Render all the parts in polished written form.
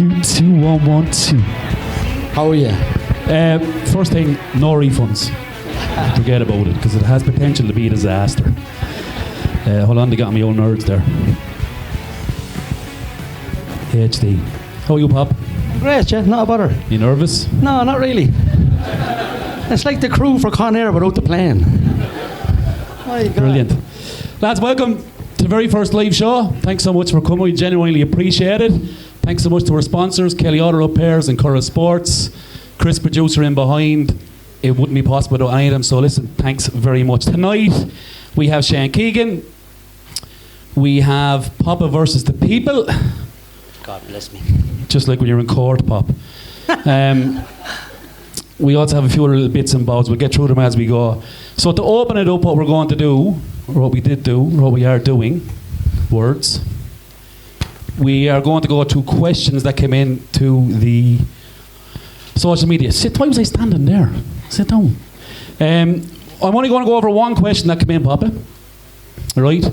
22112. How are you? First thing, no refunds. Forget about it, because it has potential to be a disaster. Hold on, they got me old nerds there. HD. How are you, Pop? Great, yeah, not a bother. You nervous? No, not really. It's like the crew for Con Air without the plane. My God. Brilliant. Lads, welcome to the very first live show. Thanks so much for coming. We genuinely appreciate it. Thanks so much to our sponsors, Kelly Auto Repairs and Curra Sports. Chris, producer, in behind. It wouldn't be possible without any of them. So listen, thanks very much. Tonight, we have Shane Keegan. We have Papa versus the People. God bless me. Just like when you're in court, Pop. We also have a few other little bits and bobs. We'll get through them as we go. So to open it up, what we're going to do, or what we did do, or what we are doing, words, we are going to go to questions that came in to the social media. Why was I standing there? Sit down. I'm only going to go over one question that came in, Papa. Right?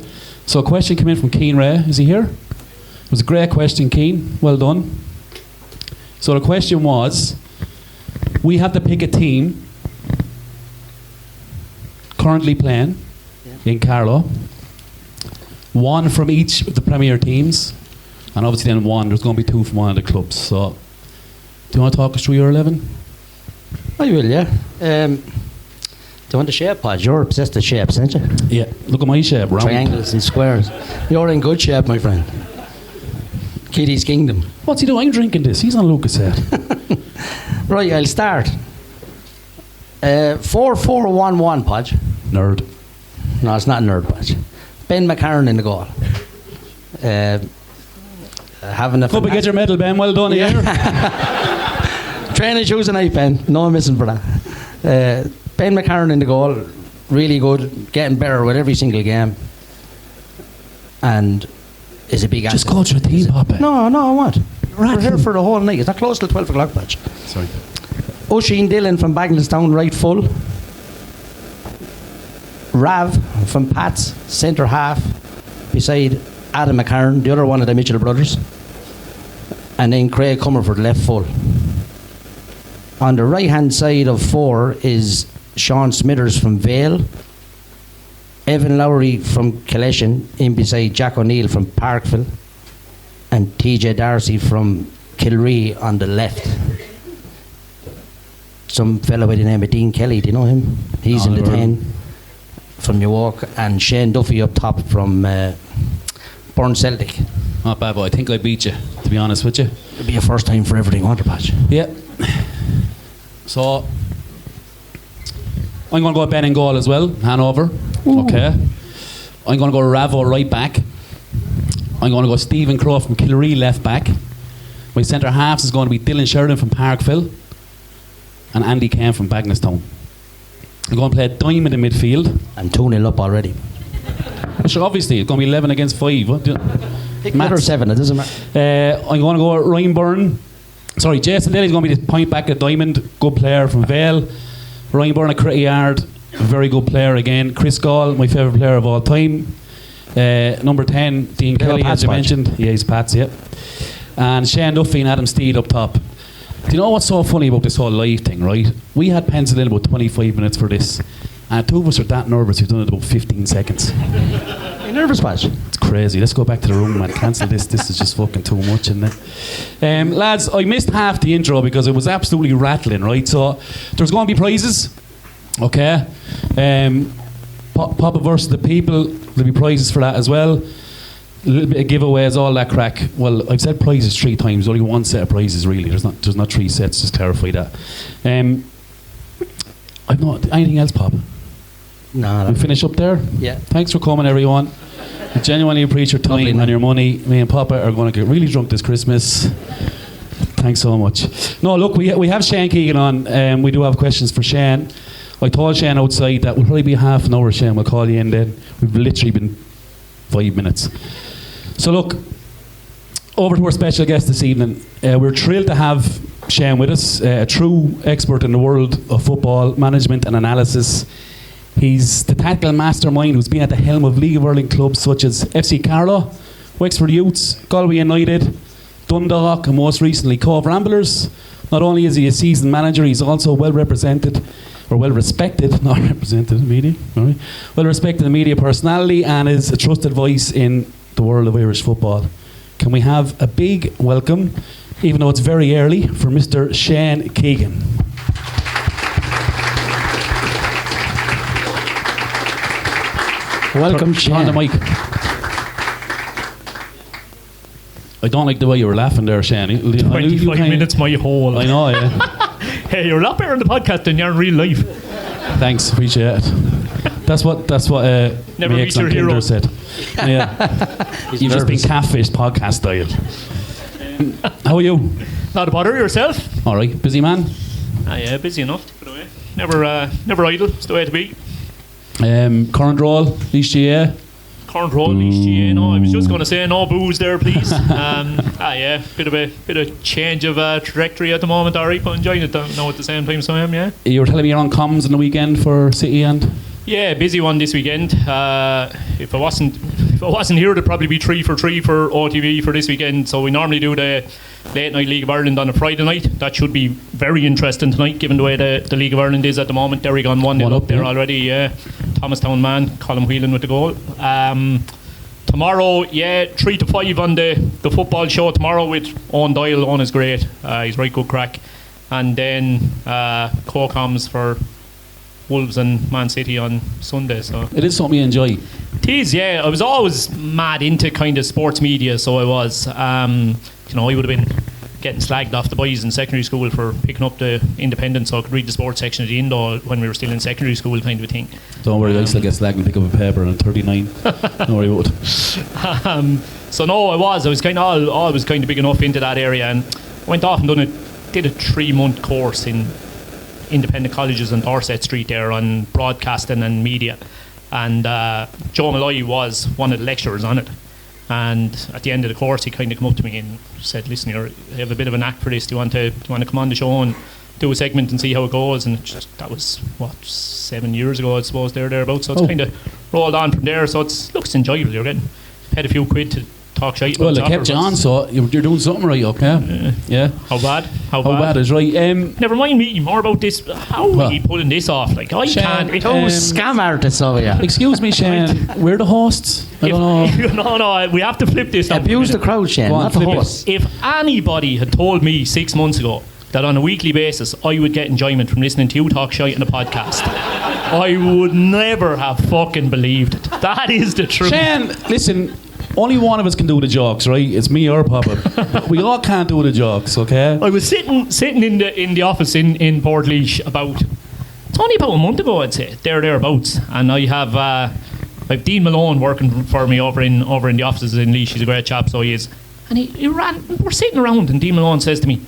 So a question came in from Keane Ray. Is he here? It was a great question, Keane. Well done. So the question was, we have to pick a team currently playing in Carlow. One from each of the Premier teams. And obviously then one, there's going to be two from one of the clubs. So, do you want to talk us through your 11? I will, yeah. Do you want the shape, Pod? You're obsessed with shapes, aren't you? Yeah, look at my shape, round. Triangles and squares. You're in good shape, my friend. Kitty's Kingdom. What's he doing? I'm drinking this. He's on Lucas' head. Right, I'll start. 4-4-1-1, Podge. Nerd. No, it's not nerd, Podge. Ben McCarron in the goal. Having a Hope you get your medal, Ben. Well done, yeah. Training shoes and night, Ben. No missing for that. Ben McCarron in the goal. Really good. Getting better with every single game. And is a big asset. Just call your team, Papa. No, I want. We're here for the whole night. It's not close till 12 o'clock, Patch. Sorry. Oisin Dillon from Bagnallstown, right full. Rav from Pats, centre half, beside Adam McCarron, the other one of the Mitchell brothers. And then Craig Comerford, left full. On the right-hand side of 4 is Sean Smithers from Vale. Evan Lowry from Kaleshin, in beside Jack O'Neill from Parkville. And TJ Darcy from Kilree on the left. Some fellow by the name of Dean Kelly, do you know him? He's in the 10 from York. And Shane Duffy up top from Burn Celtic. Not bad, boy. I think I beat you, to be honest with you. It'll be a first time for everything, won't it, Patch? Yeah. So, I'm going to go with Ben in goal as well, Hanover. Ooh. Okay. I'm going to go Ravo right back. I'm going to go Stephen Crowe from Kilree left back. My centre halves is going to be Dylan Sheridan from Parkville and Andy Kane from Bagnallstown. I'm going to play Diamond in midfield. I'm 2-0 up already. Sure, obviously, it's going to be 11 against 5. What? Pick Matt or 7, it doesn't matter. I'm going to go Ryan Byrne. Sorry, Jason Daly's going to be the point back at Diamond. Good player from Vale. Ryan Byrne at Critty Yard. Very good player again. Chris Gall, my favourite player of all time. Number 10, Dean Kelly, as you mentioned. Yeah, he's Pats, yeah. And Shane Duffy and Adam Steed up top. Do you know what's so funny about this whole live thing, right? We had penciled in about 25 minutes for this. And two of us are that nervous, we've done it about 15 seconds. Are you nervous, Patch? It's crazy. Let's go back to the room and cancel this. This is just fucking too much, isn't it? Lads, I missed half the intro because it was absolutely rattling, right? So there's going to be prizes. Okay. Papa versus the People. There'll be prizes for that as well. A little bit of giveaways, all that crack. Well, I've said prizes 3 times. Only one set of prizes, really. There's not 3 sets. Just clarify that. I've not anything else, Pop. No. We finish up there. Yeah. Thanks for coming, everyone. I genuinely appreciate your time and your money. Me and Papa are going to get really drunk this Christmas. Thanks so much. No, look, we have Shane Keegan on. We do have questions for Shane. I told Shane outside that we'll probably be half an hour, Shane. We'll call you in then. We've literally been 5 minutes. So look, over to our special guest this evening. We're thrilled to have Shane with us, a true expert in the world of football management and analysis. He's the tactical mastermind who's been at the helm of League of Ireland clubs such as FC Carlow, Wexford Youths, Galway United, Dundalk, and most recently Cove Ramblers. Not only is he a seasoned manager, he's also well represented, or well respected, not represented in the media, sorry, well respected in media personality, and is a trusted voice in the world of Irish football. Can we have a big welcome, even though it's very early, for Mr. Shane Keegan. Welcome, Turn on the Shane. mic. I don't like the way you were laughing there, Shane. I knew you 25 kinda- minutes my whole. I know, yeah. Hey, you're a lot better in the podcast than you're in real life. Thanks, appreciate it. That's what Never my meet your excellent hero. Kinder said. Yeah. You've just been catfished podcast style. How are you? Not a bother yourself. All right, busy man. Yeah, busy enough. But away. Never idle. It's the way to be. Current role, Lichia. Current role, least you know. I was just going to say no booze there, please. Yeah, bit of change of trajectory at the moment. Alright, but enjoying it now at the same time. So I am, yeah. You were telling me you're on comms on the weekend for City and. Yeah, busy one this weekend. If I wasn't here, it'd probably be 3 for 3 for OTV for this weekend. So we normally do the late night League of Ireland on a Friday night. That should be very interesting tonight, given the way the League of Ireland is at the moment. Derry gone 1-0 up there already. Yeah, Thomastown man, Colin Whelan with the goal. Tomorrow, 3 to 5 on the football show tomorrow with Owen Doyle. Owen is great. He's right good crack. And then co-coms for Wolves and Man City on Sunday. So It is something you enjoy. it is, yeah. I was always mad into kind of sports media, so I was. I would have been getting slagged off the boys in secondary school for picking up the Independent, so I could read the sports section of the Indo when we were still in secondary school, kind of a thing. Don't worry, I still get slagged and pick up a paper and 39. Don't worry about it. So no, I was kind of always kind of big enough into that area, and went off and did a 3-month course in independent colleges on Dorset Street there on broadcasting and media, and Joe Malloy was one of the lecturers on it. And at the end of the course, he kind of come up to me and said, "Listen, you have a bit of a knack for this. Do you want to come on the show and do a segment and see how it goes?" And that was 7 years ago, I suppose, thereabouts. So it's kind of rolled on from there. So looks enjoyable. You're getting paid a few quid to talk shite. Well, they kept you on, so you're doing something right, okay? Yeah. How bad? How bad is right? Never mind me. More about this. How are you pulling this off? Like I Shane, can't. Scam artists over here. Excuse me, Shane. We're the hosts. I don't know. No, we have to flip this. Abuse the crowd, Shane, Go on, not the flip it. host. If anybody had told me 6 months ago that on a weekly basis I would get enjoyment from listening to you talk shite in a podcast, I would never have fucking believed it. That is the truth. Shane, listen. Only one of us can do the jokes, right? It's me or Papa. We all can't do the jokes, okay? I was sitting in the office in Portlaoise it's only about a month ago, I'd say, thereabouts, and I have Dean Malone working for me over in the offices in Laois. He's a great chap, so he is. And we're sitting around, and Dean Malone says to me,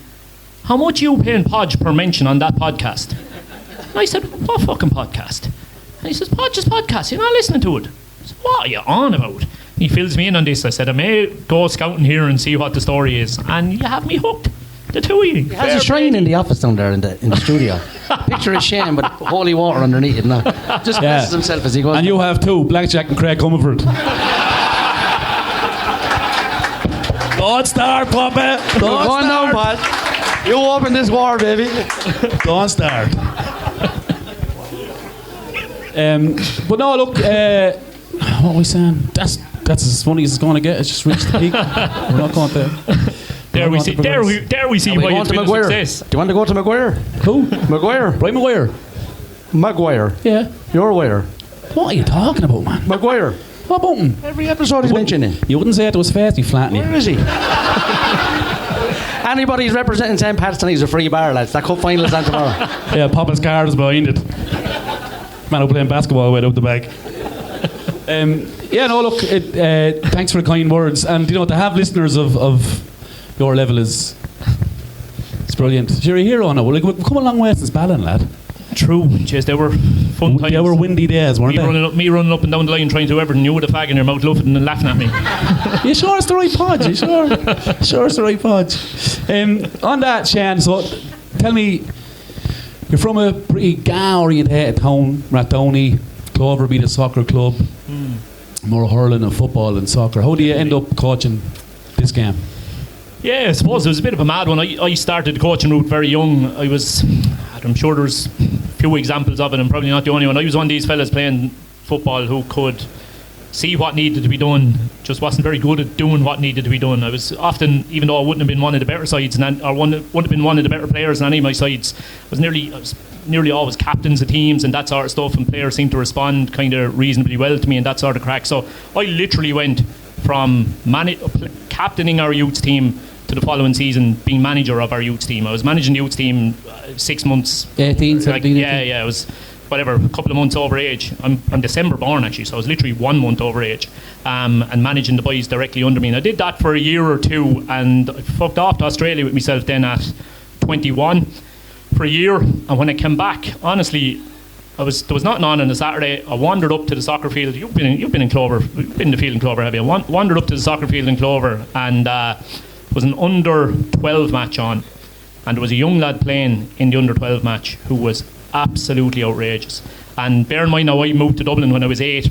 "How much are you paying Podge per mention on that podcast?" And I said, "What fucking podcast?" And he says, "Podge's podcast. You're not listening to it." I said, "What are you on about?" He fills me in on this. I said, "I may go scouting here and see what the story is." And you have me hooked. The two of you. He has a shrine in the office down there in the studio. Picture of Shane, but holy water underneath it now. Just blesses himself as he goes. And you have two, Blackjack and Craig Comerford. Don't start, Papa. Go on now, Pat. You open this war, baby. Don't start. But no, look, what are we saying? That's as funny as it's going to get. It's just reached the peak. We're not going to. There we see why it's been a success. Do you want to go to Maguire? Who? Maguire. Brian Maguire. Maguire. Yeah. Your wire. What are you talking about, man? Maguire. What about him? Every episode he's mentioning. You wouldn't say it was fast, you flatten Where you. is he? Anybody who's representing St. Pat's tonight is a free bar, lads. That cup final is on tomorrow. Yeah, Papa's card is behind it. Man who playing basketball right out the back. Yeah, no, look, thanks for the kind words. And, to have listeners of your level is brilliant. You're a hero now. We've come a long way since Ballin, lad. True. Jeez, they were fun times. They were windy days, weren't they? Me running up and down the line trying to do everything. You with a fag in your mouth, laughing and laughing at me. You sure it's the right podge? You sure? Sure it's the right podge. On that, Shane, so tell me, you're from a pretty GA-orientated town, Rathdowney, Clover beat a soccer club, more hurling and football and soccer. How do you end up coaching this game? Yeah, I suppose it was a bit of a mad one. I started the coaching route very young. I'm sure there's a few examples of it, and probably not the only one. I was one of these fellas playing football who could see what needed to be done, just wasn't very good at doing what needed to be done. I was often, even though I wouldn't have been one of the better sides, wouldn't have been one of the better players in any of my sides, I was nearly always captains of teams and that sort of stuff, and players seemed to respond kind of reasonably well to me and that sort of crack. So I literally went from captaining our youth team to the following season being manager of our youth team. I was managing the youth team 6 months. 18, 17? Yeah, I was whatever, a couple of months over age. I'm December born actually, so I was literally 1 month over age, and managing the boys directly under me. And I did that for a year or two, and I fucked off to Australia with myself then at 21 for a year. And when I came back, honestly, there was nothing on a Saturday. I wandered up to the soccer field. You've been in Clover, you've been in the field in Clover, have you? I wandered up to the soccer field in Clover, and there was an under 12 match on, and there was a young lad playing in the under 12 match who was absolutely outrageous. And bear in mind now, I moved to Dublin when I was 8.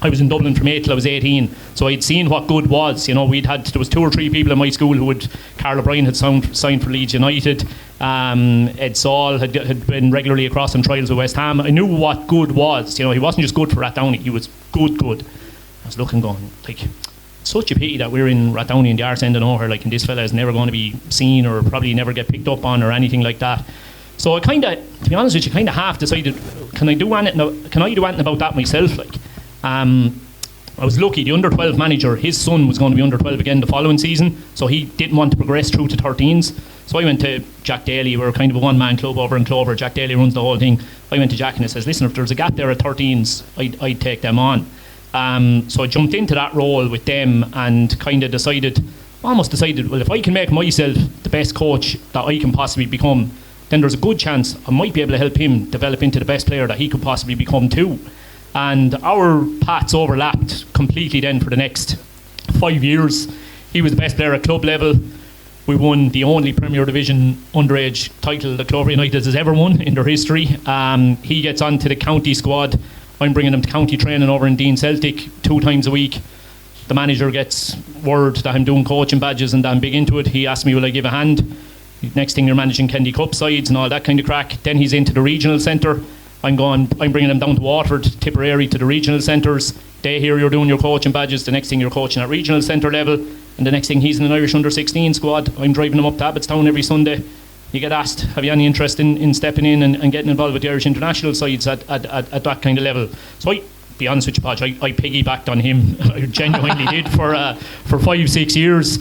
I was in Dublin from 8 till I was 18, so I'd seen what good was. You know, there was 2 or 3 people in my school who Carl O'Brien had signed for Leeds United. Ed Saul had been regularly across on trials with West Ham. I knew what good was. You know, he wasn't just good for Rathdowney, he was good. I was looking, going, like, it's such a pity that we're in Rathdowney in the arse end of nowhere, like, and this fella is never going to be seen or probably never get picked up on or anything like that. So I kind of, to be honest with you, half decided, can I do anything about that myself? Like, I was lucky, the under 12 manager, his son was going to be under 12 again the following season, so he didn't want to progress through to 13s. So I went to Jack Daly. We're kind of a one-man club over in Clover. Jack Daly runs the whole thing. I went to Jack and I says, listen, if there's a gap there at 13s, I'd take them on. So I jumped into that role with them and kind of decided, well, if I can make myself the best coach that I can possibly become, then there's a good chance I might be able to help him develop into the best player that he could possibly become too. And our paths overlapped completely then for the next 5 years. He was the best player at club level. We won the only Premier Division underage title that Clover United has ever won in their history. He gets onto the county squad. I'm bringing him to county training over in Dean Celtic 2 times a week. The manager gets word that I'm doing coaching badges and I'm big into it. He asked me, will I give a hand? Next thing, you're managing Kendy Cup sides and all that kind of crack. Then he's into the regional centre. I'm bringing him down to Waterford, Tipperary, to the regional centres. They hear you're doing your coaching badges. The next thing, you're coaching at regional centre level, and the next thing, he's in an Irish under-16 squad. I'm driving him up to Abbottstown every Sunday. You get asked, have you any interest in stepping in and getting involved with the Irish international sides at that kind of level? So I, be honest with you, Podge, I piggybacked on him. I genuinely did for 5-6 years.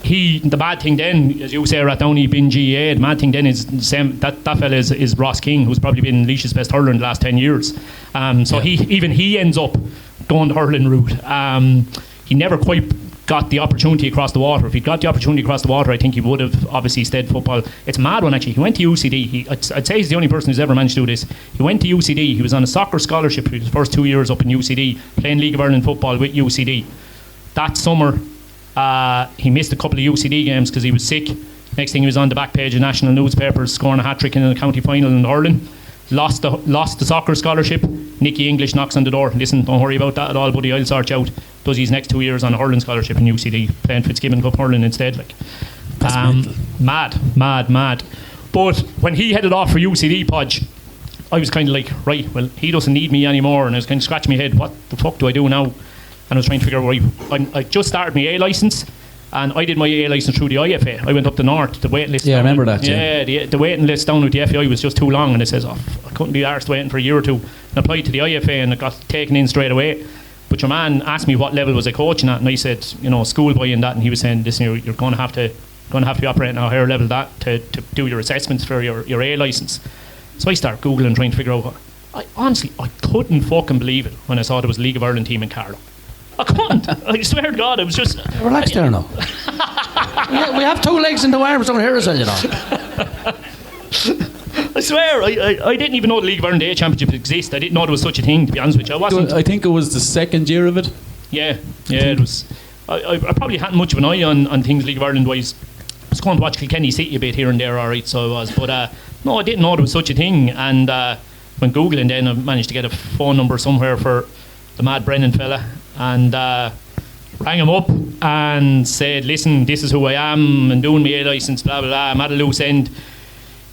The bad thing then, as you say, Rathdowney being GAA, the bad thing then is the same, that fella is Ross King, who's probably been Laois's best hurler in the last 10 years. He ends up going the hurling route. He never quite got the opportunity across the water. If he'd got the opportunity across the water, I think he would have obviously stayed football. It's a mad one actually. He went to UCD. I'd say he's the only person who's ever managed to do this. He went to UCD. He was on a soccer scholarship for his first 2 years up in UCD, playing League of Ireland football with UCD. That summer, he missed a couple of UCD games because he was sick. Next thing, he was on the back page of national newspapers, scoring a hat-trick in the county final in hurling. Lost the soccer scholarship. Nicky English knocks on the door. Listen, don't worry about that at all, buddy, I'll sort you out. Does his next 2 years on a hurling scholarship in UCD, playing Fitzgibbon Cup hurling instead. Like, mad. But when he headed off for UCD, Podge, I was kind of like, right, well, he doesn't need me anymore, and I was kind of scratching my head, what the fuck do I do now? And I was trying to figure out, I just started my A licence, and I did my A licence through the IFA. I went up the north, the waiting list. Yeah, I remember that. The waiting list down with the FAI was just too long, and it says, I couldn't be arsed waiting for a year or two. And I applied to the IFA, and it got taken in straight away. But your man asked me what level was I coaching at, and I said, schoolboy in that, and he was saying, listen, you're going to have to be operating at a higher level that to do your assessments for your A licence. So I started Googling, trying to figure out what. I couldn't fucking believe it when I saw there was a League of Ireland team in Carlow. I couldn't. I swear to God, it was just... Relax there now. we have 2 legs in the arms down here as well, I swear, I didn't even know the League of Ireland A Championship exists. I didn't know there was such a thing, to be honest with you. I think it was the second year of it. Yeah, it was. I probably hadn't much of an eye on things League of Ireland wise. I was going to watch Kilkenny City a bit here and there, alright, so I was. But no, I didn't know there was such a thing. And when Googling then, I managed to get a phone number somewhere for the mad Brennan fella. And rang him up and said, listen, this is who I am, and doing my A licence, blah blah blah, I'm at a loose end.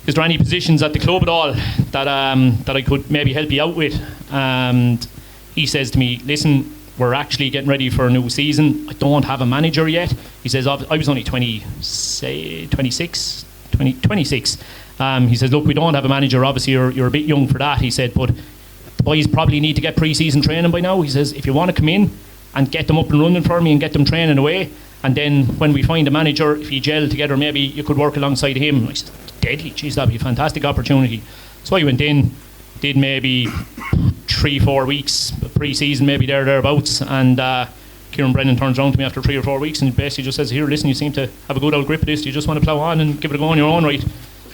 Is there any positions at the club at all that I could maybe help you out with? And he says to me, listen, we're actually getting ready for a new season. I don't have a manager yet. He says, I was only 26. He says, look, we don't have a manager. Obviously, you're a bit young for that. He said, but the boys probably need to get pre-season training by now. He says, if you want to come in and get them up and running for me and get them training away, and then when we find a manager, if you gel together, maybe you could work alongside him. I said, deadly. Geez, that'd be a fantastic opportunity. So I went in, did maybe 3-4 weeks pre-season, maybe thereabouts, and Kieran Brennan turns around to me after 3 or 4 weeks and basically just says, here, listen, you seem to have a good old grip of this. Do you just want to plough on and give it a go on your own right?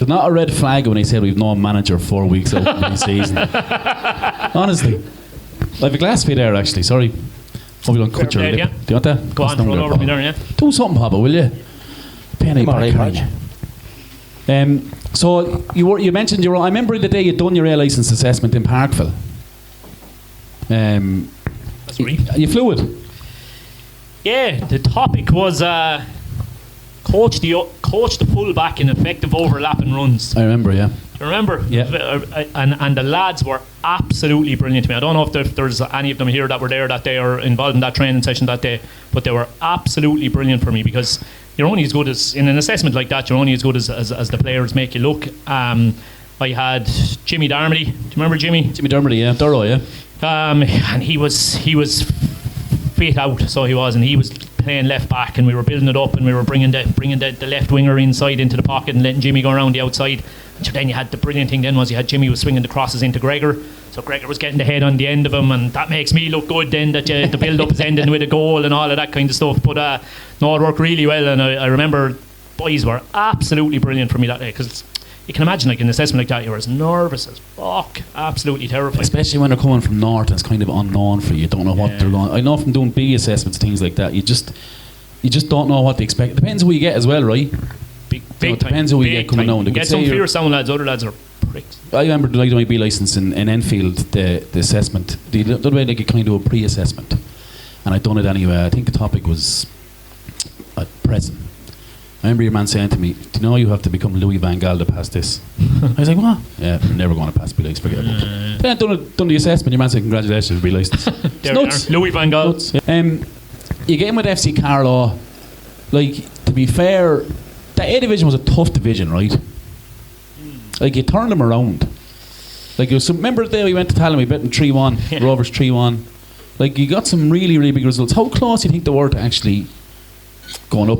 It's not a red flag when he said we've no manager 4 weeks out of the season. Honestly. I have a glass for you there, actually. Sorry. Oh, we don't cut your lip. Yeah. Do you want that? Go on, roll over me there, yeah. Do something, Papa, will you? Penny back, so you mentioned I remember the day you'd done your A licence assessment in Parkville. That's right. You flew it? Yeah, the topic was coach the full back in effective overlapping runs. I remember, yeah. Do you remember? Yeah. And the lads were absolutely brilliant to me. I don't know if there's any of them here that were there that day or involved in that training session that day, but they were absolutely brilliant for me, because you're only as good as, in an assessment like that, you're only as good as the players make you look. I had Jimmy Darmody. Do you remember Jimmy? Jimmy Dermody, yeah. Thorough, yeah. And he was fit out, so he was, and he was playing left back, and we were building it up, and we were bringing the left winger inside into the pocket and letting Jimmy go around the outside. And so then you had the brilliant thing then was you had Jimmy was swinging the crosses into Gregor, so Gregor was getting the head on the end of him, and that makes me look good then that the build up is ending with a goal and all of that kind of stuff. But no, it worked really well, and I remember boys were absolutely brilliant for me that day, because you can imagine, like, an assessment like that, you're as nervous as fuck, absolutely terrified. Especially when they're coming from north and it's kind of unknown for you. You don't know what they're going. I know from doing B assessments, things like that, you just don't know what to expect. It depends who you get as well, right? Big depends who you get coming out. You get some fierce sound lads, other lads are pricks. I remember doing my B licence in Enfield, the assessment. The other way, like, you kind of do a pre-assessment, and I'd done it anyway. I think the topic was at present. I remember your man saying to me, do you know you have to become Louis Van Gaal to pass this? I was like, what? Yeah, I'm never going to pass B licence, forget it. Then done the assessment, your man said, congratulations, B licence. It's nuts. Louis Van Gaal. Nuts, yeah. You get in with FC Carlow, like, to be fair, the A division was a tough division, right? Like, you turned them around. Like, remember the day we went to Tallinn, we bet them 3-1, Rovers 3-1. Like, you got some really, really big results. How close do you think they were to actually going up?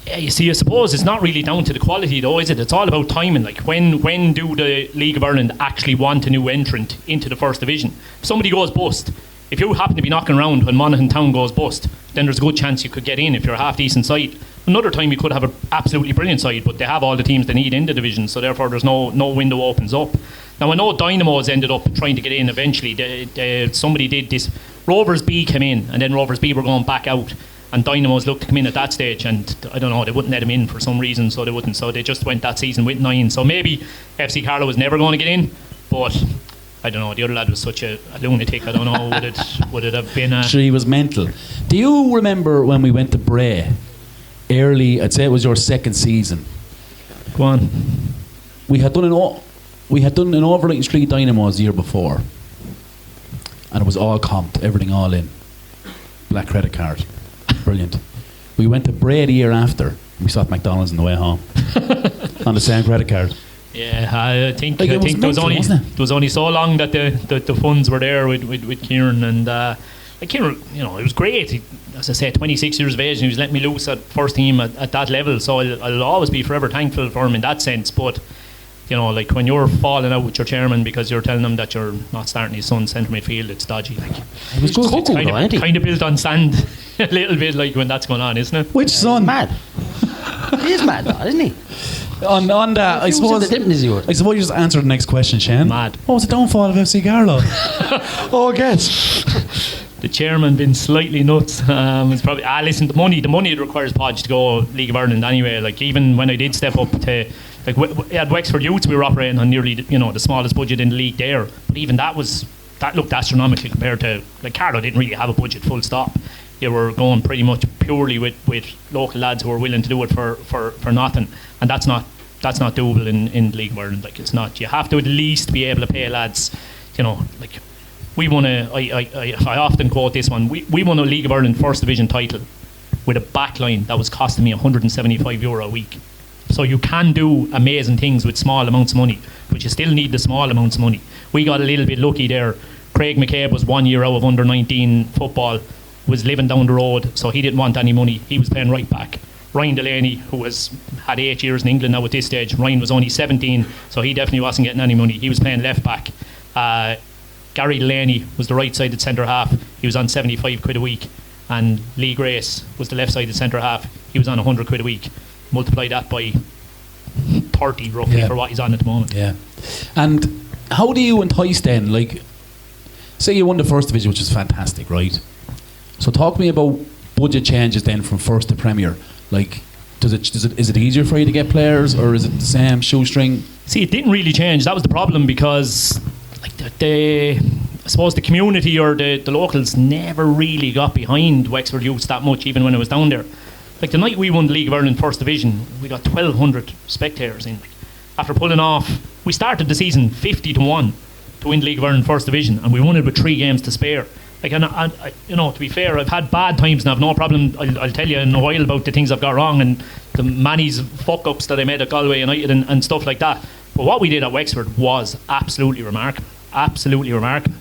Yeah, you see, I suppose it's not really down to the quality though, is it? It's all about timing. Like, when do the League of Ireland actually want a new entrant into the first division? If somebody goes bust, if you happen to be knocking around when Monaghan Town goes bust, then there's a good chance you could get in if you're a half decent side. Another time you could have an absolutely brilliant side, but they have all the teams they need in the division, so therefore there's no window opens up. Now, I know Dynamo's ended up trying to get in eventually. Somebody did this. Rovers B came in, and then Rovers B were going back out, and Dynamo's looked to come in at that stage, and I don't know, they wouldn't let him in for some reason, so they wouldn't. So they just went that season with 9. So maybe FC Carlow was never going to get in, but I don't know, the other lad was such a lunatic. I don't know, would it have been a... Sure, he was mental. Do you remember when we went to Bray early, I'd say it was your second season? Go on. We had done an Overlight Street Dynamos the year before, and it was all comped, everything all in. Black credit card. Brilliant. We went to Bray the year after, and we saw McDonald's on the way home on the same credit card. Yeah, I think there was only so long that the funds were there with Kieran, and like Kieran, you know, it was great. He, as I say, 26 years of age, and he was letting me loose at first team at that level. So I'll always be forever thankful for him in that sense. But you know, like when you're falling out with your chairman because you're telling him that you're not starting his son's centre midfield, it's dodgy. Like, it was good. Kind of built on sand a little bit, like when that's going on, isn't it? Which son? Mad. He is mad, though, isn't he? On that, I suppose you just answered the next question, Shane. Mad. What was the downfall of FC Carlow? Oh, I guess. The chairman been slightly nuts. It's probably listen, the money it requires Podge to go League of Ireland anyway. Like, even when I did step up to, like, at Wexford Youths, we were operating on nearly the smallest budget in the league there. But even that looked astronomical compared to, like, Carlow didn't really have a budget, full stop. you were going pretty much purely with local lads who were willing to do it for nothing, and that's not doable in the League of Ireland. Like, it's not. You have to at least be able to pay lads, you know, like we won I often quote this one. We won a League of Ireland First Division title with a backline that was costing me €175 a week. So you can do amazing things with small amounts of money, but you still need the small amounts of money. We got a little bit lucky there. Craig McCabe was 1 year out of under 19 football, was living down the road, so he didn't want any money. He was playing right back. Ryan Delaney, who had 8 years in England now at this stage, Ryan was only 17, so he definitely wasn't getting any money. He was playing left back. Gary Delaney was the right-sided centre half. He was on 75 quid a week. And Lee Grace was the left-sided centre half. He was on 100 quid a week. Multiply that by 30 roughly for what he's on at the moment. Yeah. And how do you entice then? Like, say you won the First Division, which is fantastic, right? So talk to me about budget changes then from First to Premier. Like, is it easier for you to get players, or is it the same shoestring? See, it didn't really change. That was the problem, because like I suppose the community or the locals never really got behind Wexford Youths that much, even when I was down there. Like, the night we won the League of Ireland First Division, we got 1,200 spectators in. Like, after pulling off, we started the season 50-1 to win the League of Ireland First Division, and we won it with 3 games to spare. Like, and you know, to be fair, I've had bad times and I've no problem. I'll tell you in a while about the things I've got wrong and the Manny's fuck ups that I made at Galway United and stuff like that. But what we did at Wexford was absolutely remarkable. Absolutely remarkable.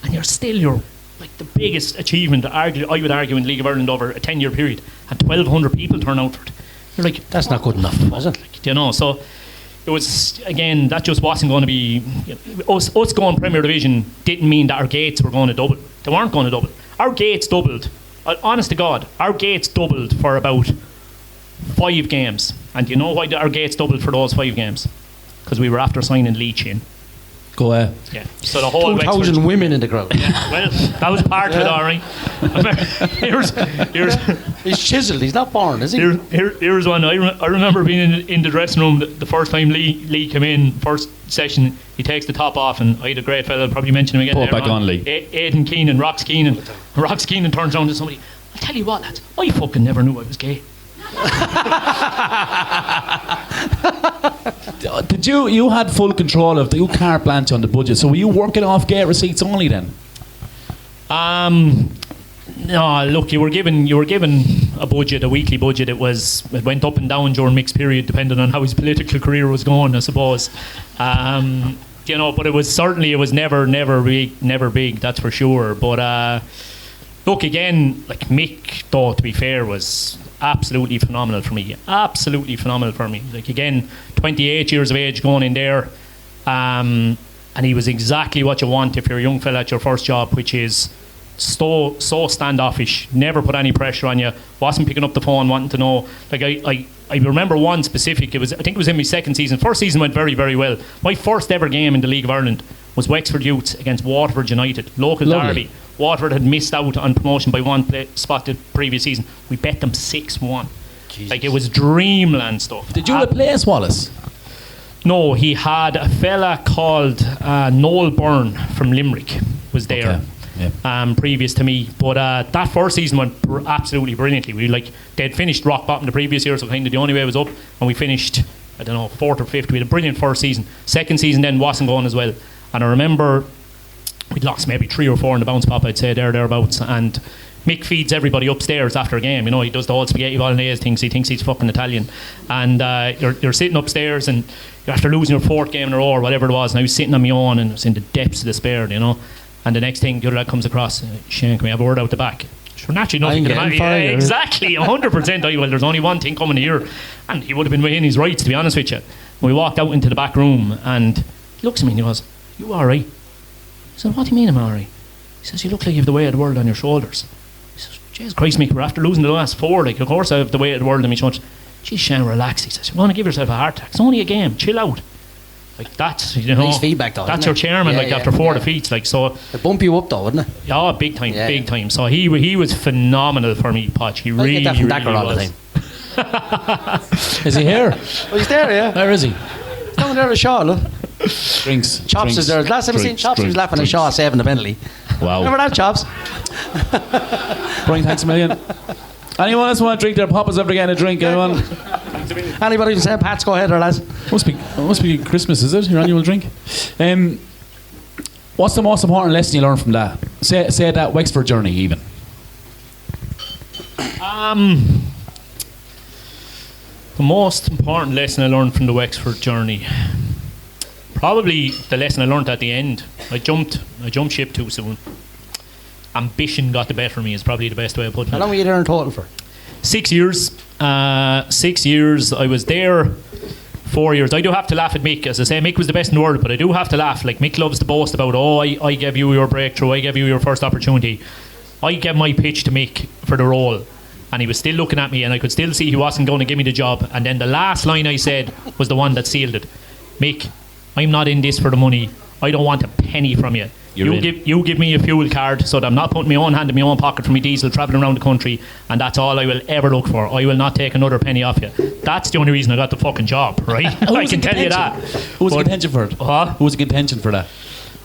And you're like the biggest achievement, I would argue, in the League of Ireland over a 10-year period. And 1,200 people turn out for it. You're like, that's not good enough, was it? Like, you know, so it was, again, that just wasn't going to be, you know, us going Premier Division didn't mean that our gates were going to double. They weren't going to double. Our gates doubled, honest to God, our gates doubled for about 5 games. And you know why our gates doubled for those 5 games? Because we were after signing Leach in. Go ahead. Yeah. So the whole 2,000 women in the crowd. Yeah, well, that was part of it, all right. He's chiseled. He's not born, is he? Here's one. I remember being in the dressing room the first time Lee came in, first session. He takes the top off, and I had a great fella. I'll probably mention him again. Put it back on, Lee. Aidan Keenan, Rox Keenan. Rox Keenan turns around to somebody. I'll tell you what, lads. I fucking never knew I was gay. Did you had full control of you carte blanche on the budget? So were you working off gate receipts only then? No, look, you were given a budget, a weekly budget. It went up and down during mixed period, depending on how his political career was going, I suppose. You know, but it was never big, that's for sure. But look, again, like Mick, though, to be fair, was absolutely phenomenal for me. Absolutely phenomenal for me. Like, again, 28 years of age going in there, and he was exactly what you want if you're a young fella at your first job, which is so standoffish, never put any pressure on you, wasn't picking up the phone wanting to know. Like, I remember one specific, I think it was in my second season. First season went very, very well. My first ever game in the League of Ireland was Wexford Youths against Waterford United, local derby. Waterford had missed out on promotion by one spot the previous season. We bet them 6-1. Jesus. Like, it was dreamland stuff. Did you replace Wallace? No, he had a fella called Noel Byrne from Limerick was there. Okay. Yeah. Previous to me, but that first season went absolutely brilliantly. They'd finished rock bottom the previous year, so kind of the only way was up, and we finished, I don't know, 4th or 5th. We had a brilliant first season. Second season then wasn't going as well, and I remember we'd lost maybe 3 or 4 in the bounce pop, I'd say, thereabouts, and Mick feeds everybody upstairs after a game. You know, he does the whole spaghetti bolognese things. He thinks he's fucking Italian, and you're sitting upstairs, and you're after losing your 4th game in a row or whatever it was, and I was sitting on my own, and I was in the depths of despair, you know. And the next thing, the other lad comes across, Shane, can we have a word out the back? Sure, naturally, nothing could have happened. Yeah, exactly, 100%. Well, there's only one thing coming here. And he would have been within his rights, to be honest with you. We walked out into the back room, and he looks at me and he goes, "You all right?" I said, "What do you mean I'm all right?" He says, "You look like you have the weight of the world on your shoulders." He says, "Jesus Christ, Mick, we're after losing the last 4. Like, of course I have the weight of the world on my shoulders." "Geez, Shane, relax." He says, "You want to give yourself a heart attack? It's only a game. Chill out." Like, that's, you know, nice feedback though, that's your chairman, after 4 defeats, like, so it bump you up though, wouldn't it? Yeah, big time. So he was phenomenal for me, Potch. He really, get that from really Dakar all was. the time. Is he here? Oh, he's there, yeah. Where is he? He's down there at Shaw, look. Drinks. Chops is there. Last time I seen Chops, he was laughing at Shaw saving the penalty. Wow. Remember that, Chops? Brian, thanks a million. Anyone else want to drink their poppers after getting a drink? Anyone? Anybody who said Pats, go ahead there, lads. Must be Christmas, is it? Your annual drink? What's the most important lesson you learned from that? Say that Wexford journey, even. The most important lesson I learned from the Wexford journey, probably the lesson I learned at the end. I jumped ship too soon. Ambition got the better of me is probably the best way of putting it. How long were you there in total for? 6 years. 6 years. I was there 4 years. I do have to laugh at Mick. As I say, Mick was the best in the world, but I do have to laugh. Like, Mick loves to boast about, I gave you your breakthrough, I gave you your first opportunity. I gave my pitch to Mick for the role, and he was still looking at me, and I could still see he wasn't going to give me the job. And then the last line I said was the one that sealed it. Mick, I'm not in this for the money. I don't want a penny from you. You give me a fuel card so that I'm not putting my own hand in my own pocket for my diesel travelling around the country, and that's all I will ever look for. I will not take another penny off you. That's the only reason I got the fucking job, right? I can tell you that. Who was the contention for it? Who was the contention for that?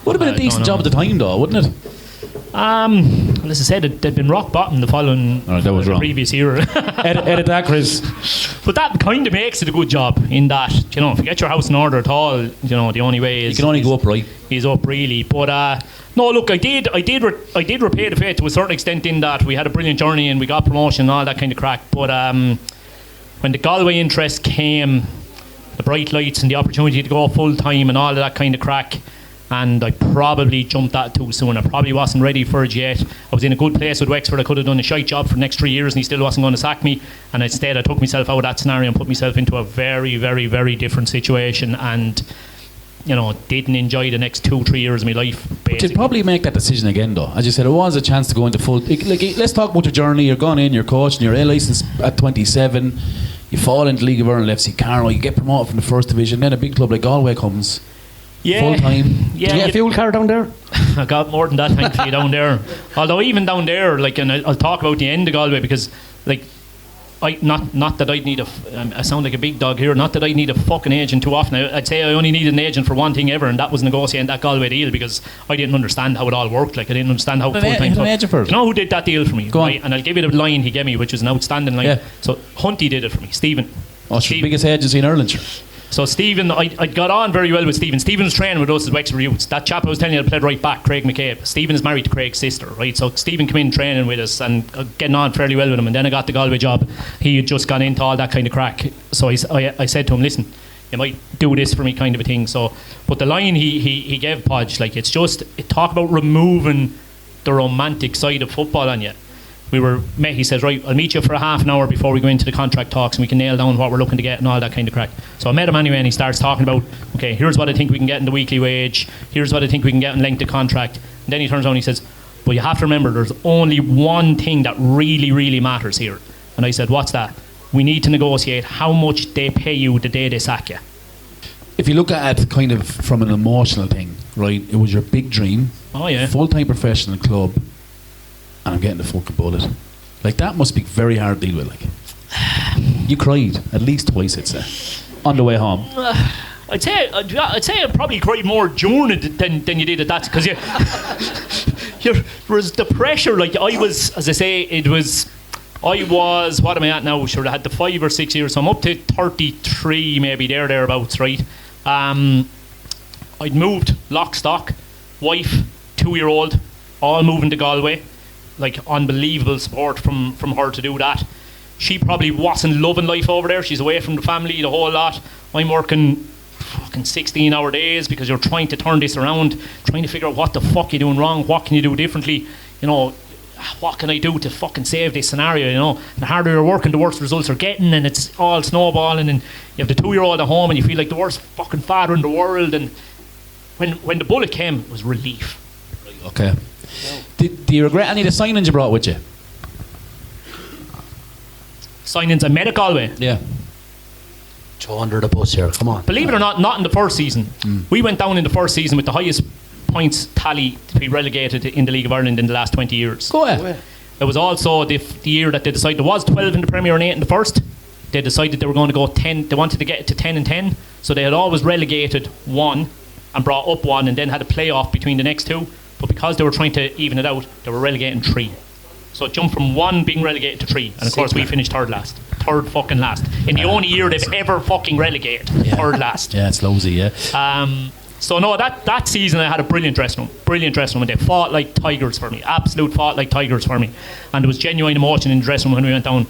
Would have been a decent job at the time, though, wouldn't it? Well, as I said, they'd been rock bottom the following previous year. Edit that, Chris. But that kind of makes it a good job in that, if you get your house in order at all, the only way is... You can only go up right. He's up, really. But, no, look, I did repay the faith to a certain extent in that we had a brilliant journey and we got promotion and all that kind of crack. But when the Galway interest came, the bright lights and the opportunity to go full-time and all of that kind of crack, and I probably jumped that too soon. I probably wasn't ready for it yet. I was in a good place with Wexford. I could have done a shite job for the next 3 years and he still wasn't going to sack me, and instead I took myself out of that scenario and put myself into a very, very, very different situation, and didn't enjoy the next 2-3 years of my life, basically. But you'd probably make that decision again, though. As you said, it was a chance to go into full... let's talk about your journey. You're gone in, you're coaching, you're A licensed at 27, you fall into League of Ireland, FC Carlow, you get promoted from the first division, then a big club like Galway comes... Yeah. Full time. Yeah. Did you get a fuel card down there? I got more than that, thankfully, down there. Although even down there, and I'll talk about the end of Galway, because not that I'd need I sound like a big dog here, not that I need a fucking agent too often. I'd say I only needed an agent for one thing ever, and that was negotiating that Galway deal, because I didn't understand how it all worked. I didn't understand how full-time... an agent for it? You know who did that deal for me? Go on. Right? And I'll give you the line he gave me, which was an outstanding line. Yeah. So Hunty did it for me, Stephen. Oh, it's the biggest agency in Ireland, sure. So Stephen, I got on very well with Stephen. Stephen was training with us at Wexford Youths. That chap I was telling you that played right back, Craig McCabe. Stephen is married to Craig's sister, right? So Stephen came in training with us and getting on fairly well with him. And then I got the Galway job. He had just gone into all that kind of crack. So I said to him, listen, you might do this for me, kind of a thing. So, but the line he gave Podge, it's just, talk about removing the romantic side of football on you. He says, right, I'll meet you for a half an hour before we go into the contract talks and we can nail down what we're looking to get and all that kind of crack. So I met him anyway, and he starts talking about, okay, here's what I think we can get in the weekly wage, here's what I think we can get in length of contract. And then he turns around and he says, but you have to remember there's only one thing that really, really matters here. And I said, what's that? We need to negotiate how much they pay you the day they sack you. If you look at it kind of from an emotional thing, right, it was your big dream. Oh yeah. Full-time professional club, and I'm getting the fucking bullet. That must be very hard to deal with. You cried at least twice, I'd say, on the way home. I'd say I probably cried more during it than you did at that, because there was the pressure. I was, as I say, what am I at now? Sure, I had the 5 or 6 years, so I'm up to 33, maybe thereabouts, right? I'd moved lock, stock, wife, 2-year-old, all moving to Galway. Unbelievable support from her to do that. She probably wasn't loving life over there. She's away from the family, the whole lot. I'm working fucking 16-hour days because you're trying to turn this around, trying to figure out what the fuck you're doing wrong, what can you do differently, what can I do to fucking save this scenario, The harder you're working, the worse results are getting, and it's all snowballing, and you have the 2-year-old at home and you feel like the worst fucking father in the world. And when the bullet came, it was relief. Okay. Do you regret any of the signings you brought with you? Signings I made at Galway? Yeah. Throw under the bus here, come on. Believe it or not in the first season. We went down in the first season with the highest points tally to be relegated in the League of Ireland in the last 20 years. Go ahead. It was also the year that they decided there was 12 in the Premier and 8 in the first. They decided they were going to go 10. They wanted to get it to 10 and 10. So they had always relegated one and brought up one and then had a playoff between the next two. But because they were trying to even it out, they were relegating 3. So it jumped from 1 being relegated to 3. And of course we finished third fucking last. In the only year they've ever fucking relegated. Third last. Yeah, it's lousy, yeah. So no, that season I had a brilliant dressing room. And they fought like tigers for me. Absolute fought like tigers for me. And there was genuine emotion in the dressing room when we went down.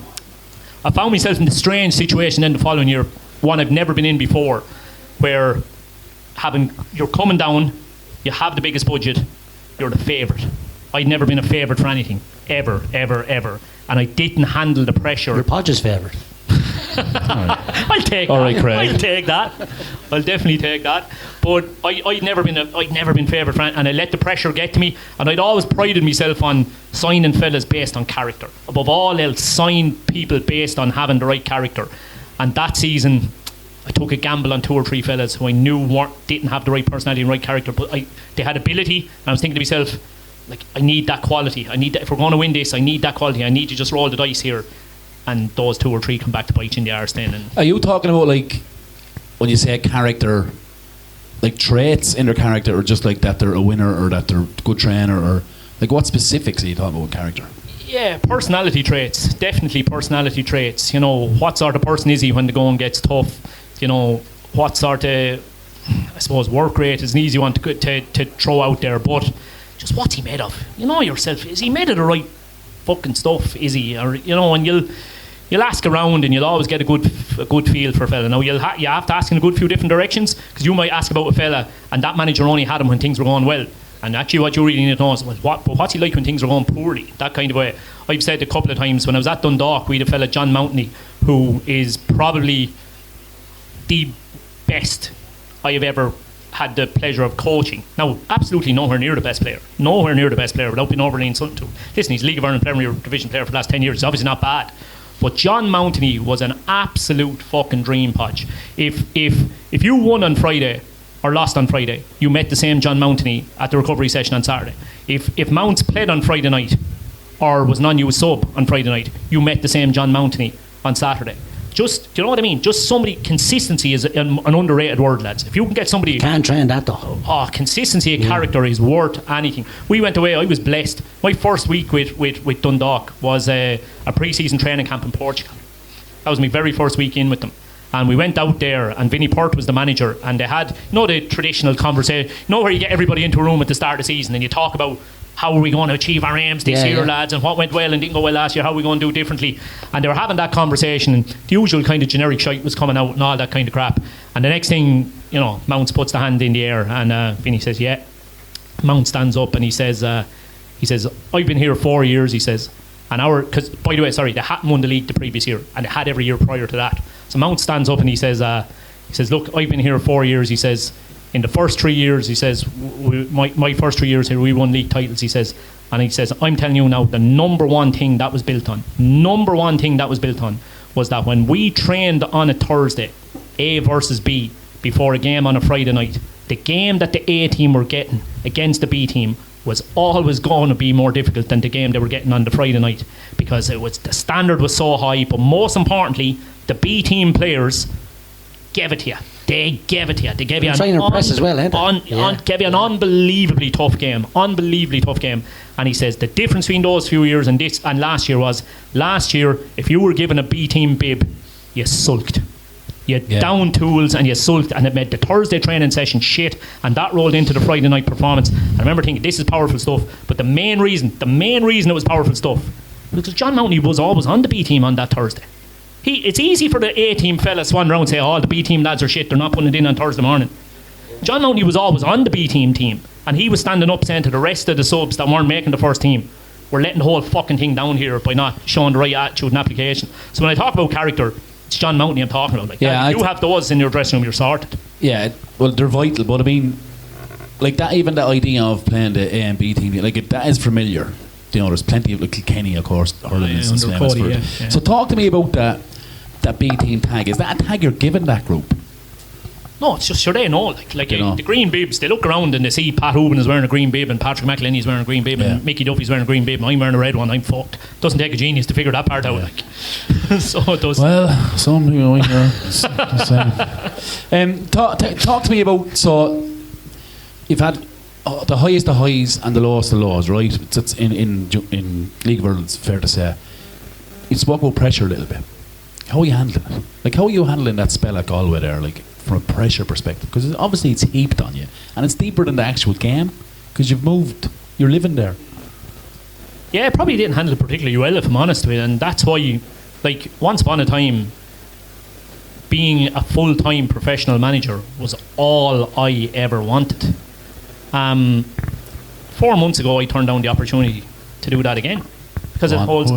I found myself in the strange situation then the following year, one I've never been in before, where you're coming down, you have the biggest budget, you're the favourite. I'd never been a favourite for anything, ever. And I didn't handle the pressure. Your Podge's favourite. I'll take All that. right, Craig. I'll take that. I'll definitely take that. But I'd never been favourite for anything, and I let the pressure get to me, and I'd always prided myself on signing fellas based on character. Above all else, sign people based on having the right character. And that season, I took a gamble on 2 or 3 fellas who I knew didn't have the right personality and right character, but they had ability, and I was thinking to myself, like, I need that quality. I need that. If we're going to win this, I need that quality. I need to just roll the dice here. And those 2 or 3 come back to bite you in the arse then. And Are you talking about, like, when you say a character, like traits in their character, or just like that they're a winner or that they're a good trainer, or like what specifics are you talking about with character? yeah, personality traits. Definitely personality traits. You know, what sort of person is he when the going gets tough? You know, what sort of, I suppose, work rate is an easy one to throw out there, but just what's he made of? You know yourself, is he made of the right fucking stuff? Is he? Or, you know, and you'll ask around and you'll always get a good feel for a fella. Now you have to ask in a good few different directions, because you might ask about a fella and that manager only had him when things were going well, and actually what you really need to know is what's he like when things are going poorly, that kind of way. I've said a couple of times when I was at Dundalk, we had a fella, John Mountney, who is probably the best I have ever had the pleasure of coaching. Now, absolutely nowhere near the best player without being overly insulting to him. Listen, he's League of Ireland Premier Division player for the last 10 years. It's obviously not bad. But John Mountney was an absolute fucking dream, Podge. If you won on Friday or lost on Friday, you met the same John Mountney at the recovery session on Saturday. If Mounts played on Friday night or was an unused sub on Friday night, you met the same John Mountney on Saturday. Just, do you know what I mean? Just somebody, consistency is an underrated word, lads. If you can get somebody... Can't train that though. Oh, consistency of character is worth anything. We went away, I was blessed. My first week with Dundalk was a pre-season training camp in Portugal. That was my very first week in with them. And we went out there, and Vinnie Pert was the manager, and they had, you know, the traditional conversation, you know, where you get everybody into a room at the start of the season and you talk about how are we going to achieve our aims this year, lads, and what went well and didn't go well last year, how are we going to do differently. And they were having that conversation, and the usual kind of generic shite was coming out and all that kind of crap. And the next thing, you know, Mounts puts the hand in the air, and Vinny says, yeah. Mount stands up and he says, I've been here 4 years, he says, and because, by the way, sorry, they hadn't won the league the previous year, and they had every year prior to that. So Mount stands up and he says, look, I've been here 4 years, he says, in the first 3 years, he says, my first 3 years here, we won league titles, he says. And he says, I'm telling you now, the number one thing that was built on was that when we trained on a Thursday, A versus B, before a game on a Friday night, the game that the A team were getting against the B team was always going to be more difficult than the game they were getting on the Friday night, because the standard was so high. But most importantly, the B team players gave it to you. They gave it to you. They gave you gave you an unbelievably tough game. And he says the difference between those few years and this and last year was, last year, if you were given a B team bib, you sulked. You down tools and you sulked, and it made the Thursday training session shit, and that rolled into the Friday night performance. I remember thinking, this is powerful stuff. But the main reason it was powerful stuff was because John Mountney was always on the B team on that Thursday. It's easy for the A team fellas to wander around and say, oh, the B team lads are shit, they're not putting it in on Thursday morning. John Mountney was always on the B team, and he was standing up saying to the rest of the subs that weren't making the first team, we're letting the whole fucking thing down here by not showing the right attitude and application. So when I talk about character, it's John Mountney I'm talking about. Like, if you have those in your dressing room, you're sorted. Yeah, well, they're vital, but I mean, like that, even the idea of playing the A and B team, like that is familiar. You know, there's plenty of, like Kilkenny, of course, hurling is famous for it. Yeah. So talk to me about that B team tag. Is that a tag you're giving that group? No, it's just, sure, they know. Like the green bibs, they look around and they see Pat Hoban is wearing a green bib and Patrick McElhenney's wearing a green bib and Mickey Duffy's wearing a green bib and I'm wearing a red one. I'm fucked. Doesn't take a genius to figure that part out. Like. So it does. Well, some people here. Talk to me about, so you've had the highest the highs and the lowest the lows, right? It's in League of Ireland, it's fair to say. You spoke about pressure a little bit. How are you handling it? Like, how are you handling that spell at Galway there, like, from a pressure perspective? Because obviously it's heaped on you. And it's deeper than the actual game, because you've moved, you're living there. Yeah, probably didn't handle it particularly well, if I'm honest with you. And that's why, like, once upon a time, being a full-time professional manager was all I ever wanted. 4 months ago, I turned down the opportunity to do that again. Because it holds...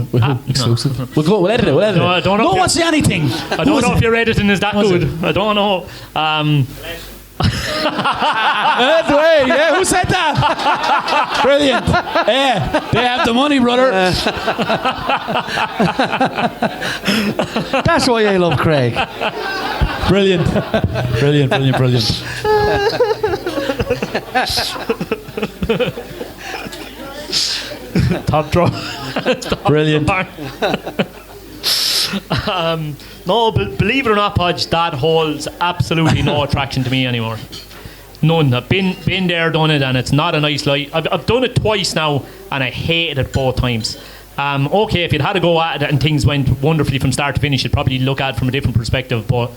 exclusive. No. We'll edit it, No, I don't know. No one say anything. I don't know if your editing is that good. I don't know. Yeah, who said that? Brilliant. Yeah, they have the money, brother. That's why I love Craig. Brilliant. Top draw. Brilliant. No, believe it or not, Podge, that holds absolutely no attraction to me anymore. None. I've been there, done it, and it's not a nice life. I've done it twice now, and I hated it both times. Okay, if you'd had a go at it and things went wonderfully from start to finish, you'd probably look at it from a different perspective. But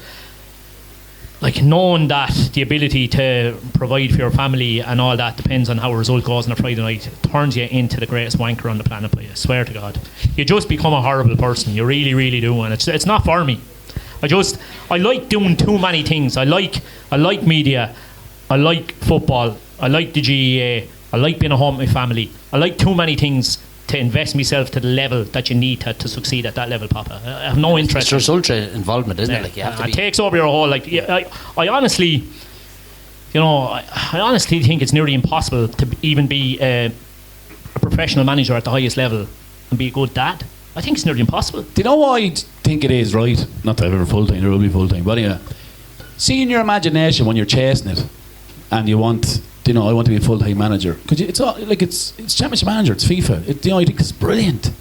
like, knowing that the ability to provide for your family and all that depends on how a result goes on a Friday night, it turns you into the greatest wanker on the planet, boy, I swear to God. You just become a horrible person. You really, really do, and it's not for me. I like doing too many things. I like media. I like football. I like the GEA. I like being at home with my family. I like too many things to invest myself to the level that you need to succeed at that level, Papa. I have no interest. It's result involvement, isn't it? Like, you have to it be. takes over your whole. Like, I honestly, I honestly think it's nearly impossible to even be a professional manager at the highest level and be a good dad. I think it's nearly impossible. Do you know what I think it is, right? Not that I've ever full-time, there will be full-time, but yeah. See in your imagination when you're chasing it and you want, I want to be a full-time manager. Because it's championship manager, it's FIFA. I think it's brilliant.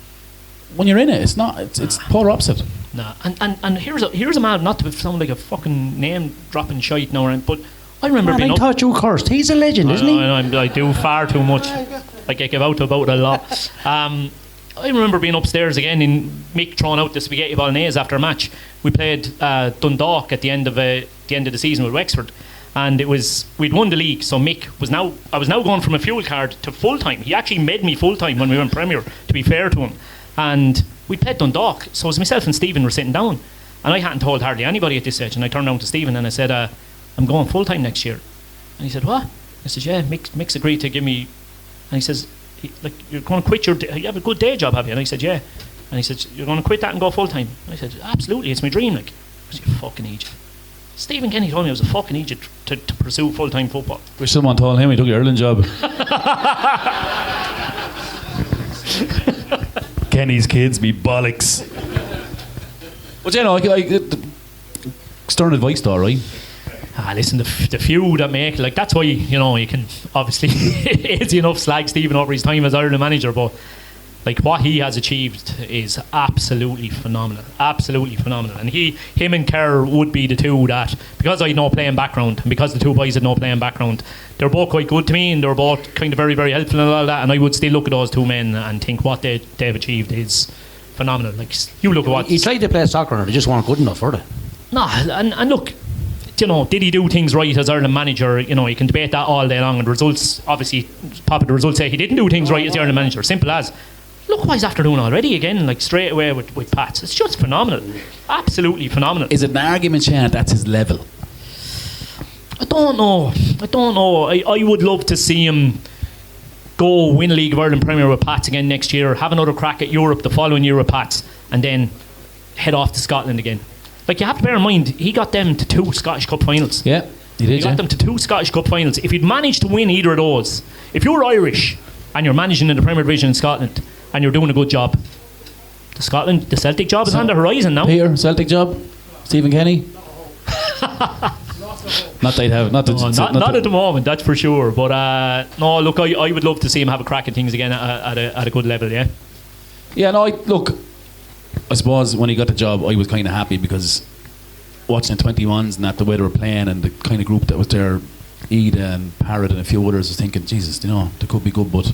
When you're in it, it's not, it's polar opposite. Nah, and here's a man, not to sound like a fucking name-dropping shite now, but I remember being I thought you cursed. He's a legend, isn't he? I do far too much. Like, I give out about it a lot. I remember being upstairs again in Mick throwing out the spaghetti bolognese after a match. We played Dundalk at the end of the season with Wexford, and we'd won the league. So Mick I was now going from a fuel card to full time. He actually made me full time when we were in Premier, to be fair to him. And we played Dundalk, so it was myself and Stephen were sitting down, and I hadn't told hardly anybody at this stage. And I turned round to Stephen and I said, "I'm going full time next year." And he said, "What?" I said, "Yeah, Mick's agreed to give me." And he says, "Like, you're going to quit you have a good day job, have you?" And I said, "Yeah." And he said, "You're going to quit that and go full time?" I said, "Absolutely, it's my dream." Like, I was a fucking idiot. Stephen Kenny told me I was a fucking idiot to pursue full time football. Wish someone told him he took the Ireland job. Kenny's kids be bollocks. But stern advice though, right? Listen, the few that make, like, that's why, you can obviously easy enough slag Stephen over his time as Ireland manager, but like, what he has achieved is absolutely phenomenal, and him and Kerr would be the two that, because I had no playing background and because the two boys had no playing background, they're both quite good to me and they're both kind of very, very helpful and all that, and I would still look at those two men and think what they've achieved is phenomenal. Like, you look at what He tried to play soccer and they just weren't good enough, were they? No, and look, did he do things right as Ireland manager? You can debate that all day long, and the results, obviously, the results say he didn't do things right as the Ireland manager. Simple as. Look what he's after doing already again, like, straight away with Pats. It's just phenomenal. Absolutely phenomenal. Is it an argument, Shane, that that's his level? I don't know. I would love to see him go win a League of Ireland Premier with Pats again next year, have another crack at Europe the following year with Pats, and then head off to Scotland again. Like, you have to bear in mind, he got them to 2 Scottish Cup finals. Yeah, he did. He got them to 2 Scottish Cup finals. If he'd managed to win either of those, if you're Irish and you're managing in the Premier Division in Scotland and you're doing a good job, the Celtic job is on the horizon now. Peter, Celtic job? Stephen Kenny? Not they'd have. Not at the moment, that's for sure. But no, look, I would love to see him have a crack at things again at a good level. Yeah. Yeah. No. Look, I suppose when he got the job, I was kind of happy because watching the 21s and that, the way they were playing and the kind of group that was there, Ida and Parrot and a few others was thinking, Jesus, you know, they could be good, but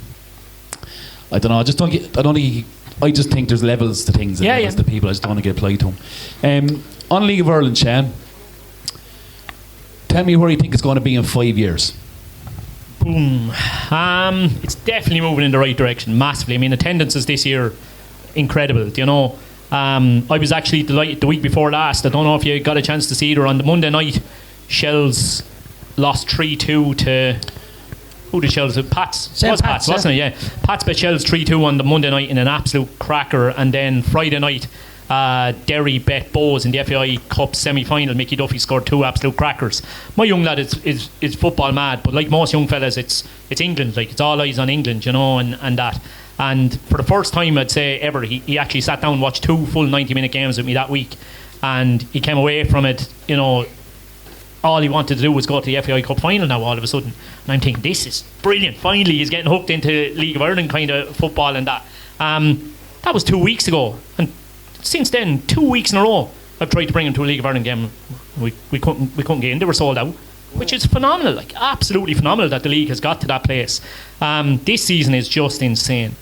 I don't know. I just think there's levels to things and levels to people. I just don't want to get applied to them. On League of Ireland, Shan, tell me where you think it's going to be in 5 years. Boom. It's definitely moving in the right direction, massively. I mean, attendances this year, incredible. You know, I was actually delighted the week before last. I don't know if you got a chance to see it, or on the Monday night, Shells lost 3-2 to... Who did Shells? Pats. It was Pats, wasn't it? Yeah. Pats bet Shells 3-2 on the Monday night in an absolute cracker, and then Friday night, Derry bet Bows in the FAI Cup semi-final. Mickey Duffy scored 2 absolute crackers. My young lad is football mad, but like most young fellas, it's England. Like, it's all eyes on England, you know, and that. And for the first time, I'd say ever, he actually sat down and watched 2 full 90-minute games with me that week, and he came away from it, you know. All he wanted to do was go to the FAI Cup final now all of a sudden. And I'm thinking, this is brilliant. Finally, he's getting hooked into League of Ireland kind of football and that. That was 2 weeks ago. And since then, 2 weeks in a row, I've tried to bring him to a League of Ireland game. We couldn't get in. They were sold out, which is phenomenal. Like, absolutely phenomenal that the league has got to that place. This season is just insane.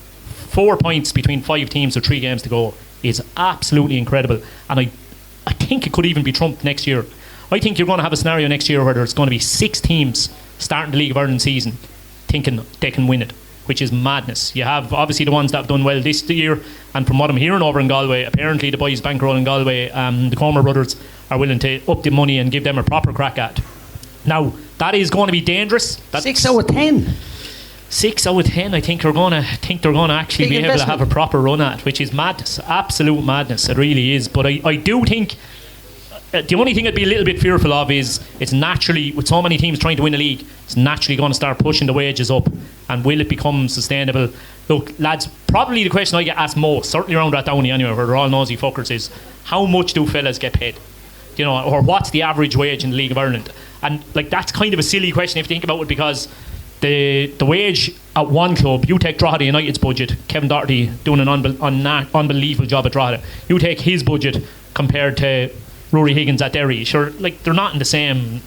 4 points between 5 teams with 3 games to go is absolutely incredible. And I think it could even be trumped next year. I think you're going to have a scenario next year where there's going to be 6 teams starting the League of Ireland season thinking they can win it, which is madness. You have obviously the ones that have done well this year, and from what I'm hearing over in Galway, apparently the boys bankroll in Galway, the Comer brothers are willing to up the money and give them a proper crack at. Now, that is going to be dangerous. 6 out of 10. 6 out of 10, I think they're going to actually be able to have a proper run at, which is madness, absolute madness. It really is. But I do think the only thing I'd be a little bit fearful of is it's naturally, with so many teams trying to win the league, it's naturally going to start pushing the wages up, and will it become sustainable? Look, lads, probably the question I get asked most, certainly around Rathdowney anyway, where they're all nosy fuckers, is how much do fellas get paid? You know, or what's the average wage in the League of Ireland? And like, that's kind of a silly question if you think about it, because the wage at one club, you take Drogheda United's budget, Kevin Doherty doing an unbelievable job at Drogheda, you take his budget compared to Rory Higgins at Derry, sure, like, they're not in the same,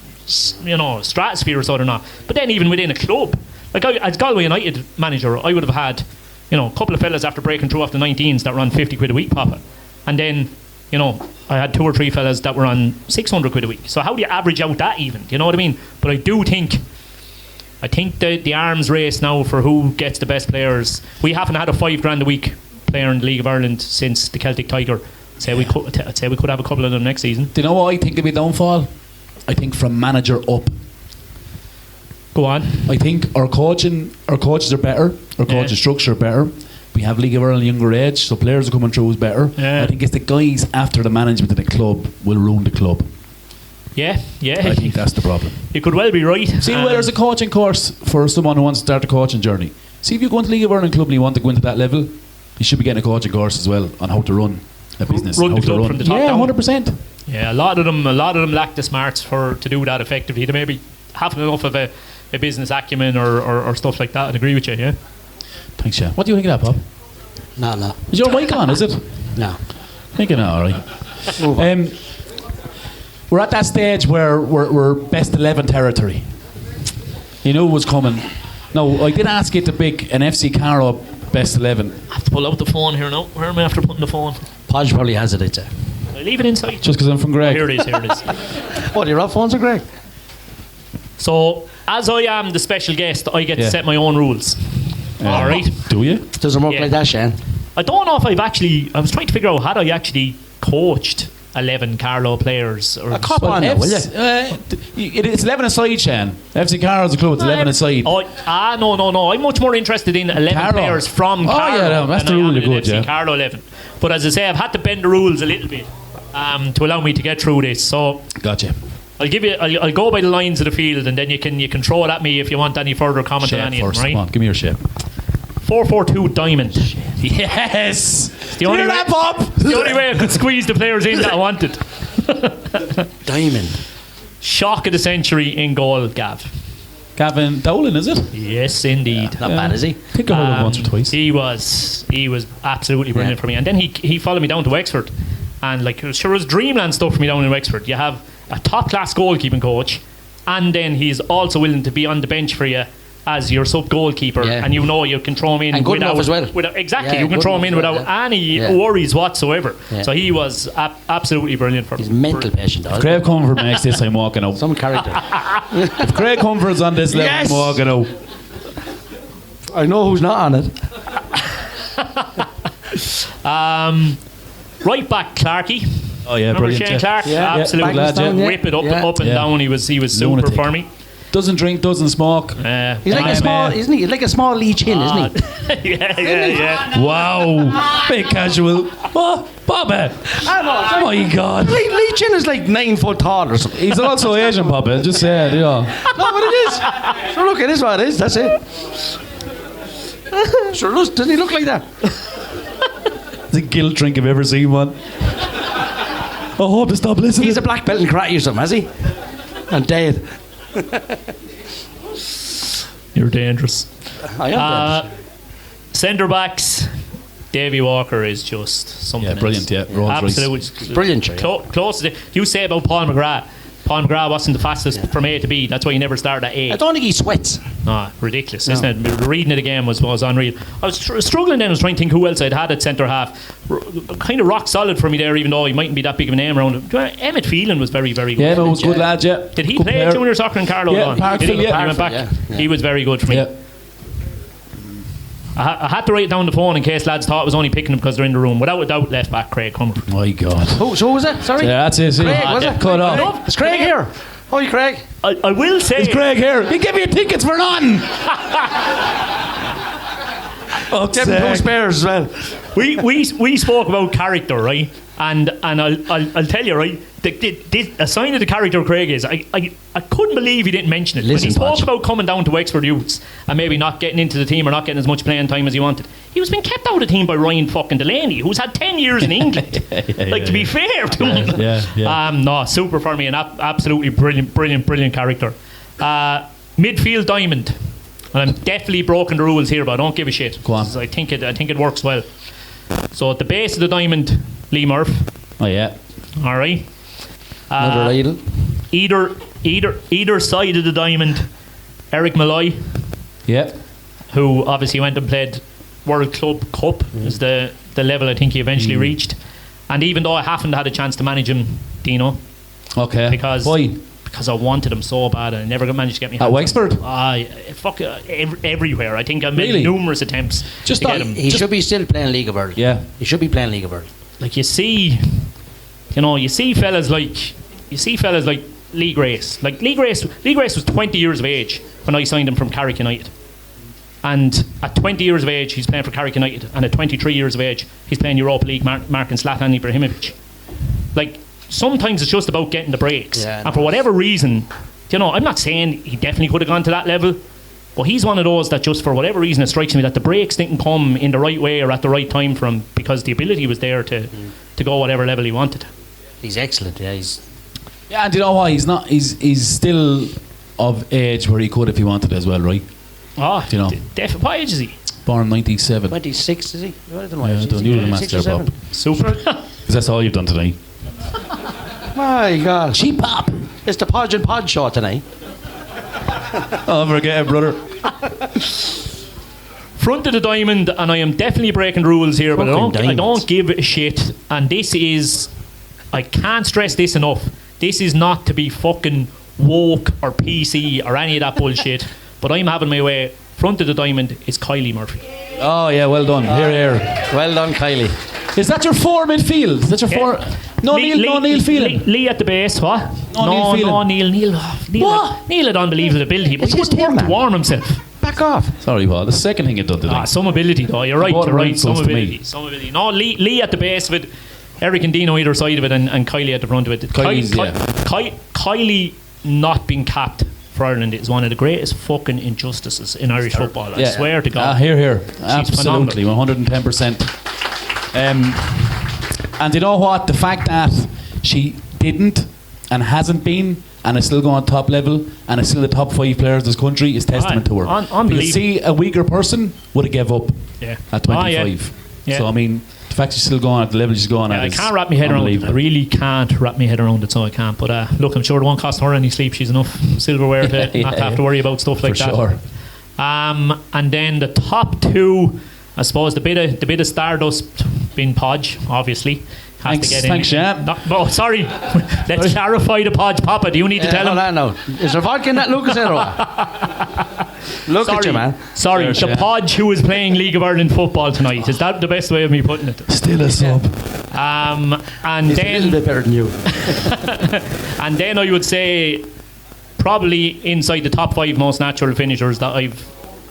you know, stratosphere, so they're not. But then even within a club, like, as Galway United manager, I would have had, you know, a couple of fellas after breaking through off the 19s that were on 50 quid a week profit, and then, you know, I had 2 or 3 fellas that were on 600 quid a week. So how do you average out that even? Do you know what I mean? But I think the arms race now for who gets the best players. We haven't had a $5,000 a week player in the League of Ireland since the Celtic Tiger. I'd say we could have a couple of them next season. Do you know what I think will be downfall? I think from manager up. Go on. I think our coaches are better. Our coaching structure are better. We have League of Ireland younger age, so players are coming through is better. I think it's the guys after the management of the club will ruin the club. Yeah. I think that's the problem. You could well be right. See, well, there's a coaching course for someone who wants to start a coaching journey. See, if you go into League of Ireland club and you want to go into that level, you should be getting a coaching course as well on how to run a business. Run the club from the top down. 100%. Yeah, a lot of them lack the smarts to do that effectively. They maybe haven't enough of a business acumen or stuff like that. I'd agree with you, yeah. Thanks, Sean. What do you think of that, Bob? No. Is your mic on, is it? No. Thinking, alright. We're at that stage where we're best 11 territory. You knew it was coming. No, I did ask you to pick an FC Carlow best 11. I have to pull out the phone here now. Where am I after putting the phone? Podge probably has it, I'd say. I leave it inside. Just because I'm from Greg. Here it is. What, your off phones are Greg? So, as I am the special guest, I get to set my own rules. Alright? Do you? Doesn't work like that, Shane. I don't know if I was trying to figure out, had I actually coached 11 Carlow players? Or cop on now, will you? It's 11 aside, Shane. FC Carlow's a club, it's 11 aside. No. I'm much more interested in 11 Carlow. Players from Carlow. Yeah, no, that's the rule you're good, FC Carlow 11. But as I say, I've had to bend the rules a little bit to allow me to get through this. So gotcha. I'll go by the lines of the field, and then you can throw it at me if you want any further comment on any of them, right? Come on, give me your shape. 4-4-2 diamond. Yes! The only way I could squeeze the players in that I wanted. Diamond. Shock of the century in goal, Gav. Gavin Dolan, is it? Yes, indeed. Not bad, is he? I think I heard him once or twice. He was absolutely brilliant for me. And then he followed me down to Wexford. And like, sure, it was dreamland stuff for me down in Wexford. You have a top-class goalkeeping coach and then he's also willing to be on the bench for you as your sub goalkeeper, Yeah. and you know you can throw him in And good without, enough as well. exactly, Yeah, you can good throw him in enough as without well, any yeah. worries whatsoever. Yeah. So he was absolutely brilliant for He's me. mental patient. Dog. Craig Comfort makes this, I'm walking out. Some character. If Craig Comfort's on this level, Yes! I'm walking out. I know who's not on it. Right back, Clarkey. Oh yeah, Remember brilliant. Shane yeah. Clark? Yeah. Absolutely. Back down, yeah. Whip it up, Yeah. up and Yeah. down. He was super Lunatic. for me. Doesn't drink, doesn't smoke. He's like a I'm, small, isn't he? He's like a small Lee Chin, isn't he? yeah. Wow, bit casual. Oh, Bobby. Oh my God. Lee Chin is like 9 foot tall or something. He's also Asian, Bobby. Just say it, yeah. No, but it is. Sure, look, it is what it is. That's it. Sure, doesn't he look like that? It's a guilt drink I've ever seen one. I hope to stop listening. He's a black belt in karate or something, has he? And dead. You're dangerous. I am dead. Centre backs. Davy Walker is just something. Yeah, brilliant, else. yeah. Rolls-Royce. Absolutely Brilliant, yeah. Close to you say about Paul McGrath. Paul McGrath wasn't the fastest from A to B. That's why he never started at A. I don't think he sweats. Ridiculous, isn't it? Reading it again was unreal. I was struggling then. I was trying to think who else I'd had at centre half. Kind of rock solid for me there, even though he mightn't be that big of a name around him. Emmett Phelan was very, very good. Yeah, no, it was good Yeah. lad, yeah. Did he Good play player. junior soccer in Carlow? Yeah, Did Parkville, he? yeah. He went back. Yeah. He was very good for me. Yeah. I had to write down the phone in case lads thought I was only picking them because they're in the room. Without a doubt, left back Craig Comfort. My God. Who was it? Sorry? Yeah, that's it. See. Craig, was it? Cut off. No, Is Craig here? Hi, Craig. I will say. It's Craig here. He gave me tickets for none. Give him 2 spares as well. we spoke about character, right? And I'll tell you, right? A sign of the character of Craig is I couldn't believe he didn't mention it. When Listen, he spoke Podge. about coming down to Wexford Youths and maybe not getting into the team or not getting as much playing time as he wanted, he was being kept out of the team by Ryan fucking Delaney, who's had 10 years in England. To be fair to him. Yeah. No, super for me, and absolutely brilliant character. Midfield diamond. And I'm definitely broken the rules here, but I don't give a shit. Go on. I think it works well. So at the base of the diamond, Lee Murph. Oh yeah. All right. Another idol. Either side of the diamond, Eric Malloy, Yeah. who obviously went and played World Club Cup, is the level I think he eventually reached. And even though I haven't had a chance to manage him, Dino, Okay. because Why? because I wanted him so bad and I never managed to get me At hands on Wexford? him. Everywhere. I think I made Really? numerous attempts Just to not- get him. He should be still playing League of Ireland. Yeah. He should be playing League of Ireland. Like you see fellas like Lee Grace. Like Lee Grace was 20 years of age when I signed him from Carrick United. And at 20 years of age, he's playing for Carrick United, and at 23 years of age, he's playing Europa League, marking Zlatan Ibrahimovic. Like sometimes it's just about getting the breaks, Yeah, and for whatever reason, I'm not saying he definitely could have gone to that level, but he's one of those that just for whatever reason it strikes me that the breaks didn't come in the right way or at the right time for him because the ability was there to go whatever level he wanted. He's excellent. Yeah, Yeah, and do you know why? He's still of age where he could if he wanted as well, right? Oh, Do you know? what age is he? Born 97. 26, is he? I don't know. Yeah, don't you do the maths 6 or there, Bob? 7. Super. Because that's all you've done today. My God. Cheap pop. It's the Podge and Pod show tonight. I'll forget it, brother. Front of the diamond, and I am definitely breaking the rules here, but I Fucking don't give a shit. And this is, I can't stress this enough. This is not to be fucking woke or PC or any of that bullshit. But I'm having my way. Front of the diamond is Kylie Murphy. Oh yeah, well done. Here. Well done, Kylie. Is that your 4 midfield? Is that your 4? No Neil Phelan. Lee at the base, what? No Neil Phelan. Neil. What? Neil had unbelievable ability, but It's he his wouldn't team, work to man. warm himself. Back off. Sorry, Paul. The second thing you've done today. Some ability though. You're right. Both You're are right. Some insults to me. ability. Some ability. No, Lee at the base of it. Eric and Dino either side of it, and Kylie at the front of it. Kylie not being capped for Ireland is one of the greatest fucking injustices in Irish football. I swear to God. Here. She's Absolutely, 110%. And you know what? The fact that she didn't and hasn't been and is still going top level and is still the top 5 players in this country is testament to her. Unbelievable. Because see, a weaker person would have gave up Yeah. at 25. Yeah. So I mean, the fact she's still going at the level she's going at I is can't wrap my head around it. I really can't wrap my head around it, so I can't. But look, I'm sure it won't cost her any sleep. She's enough silverware to not have to worry about stuff like For that. sure. And then the top two, I suppose the bit of stardust being Podge, obviously. Has to get in. Thanks, Shan. Oh, sorry. Let's clarify the Podge. Papa, do you need to tell him? No. Is there vodka in that Lucas Aero? Look Sorry, at you, man. Sorry, Sure, the Podge who is playing League of Ireland football tonight. Is that the best way of me putting it? Still a sub. And He's a little then bit better than you. and then I would say probably inside the top 5 most natural finishers that I've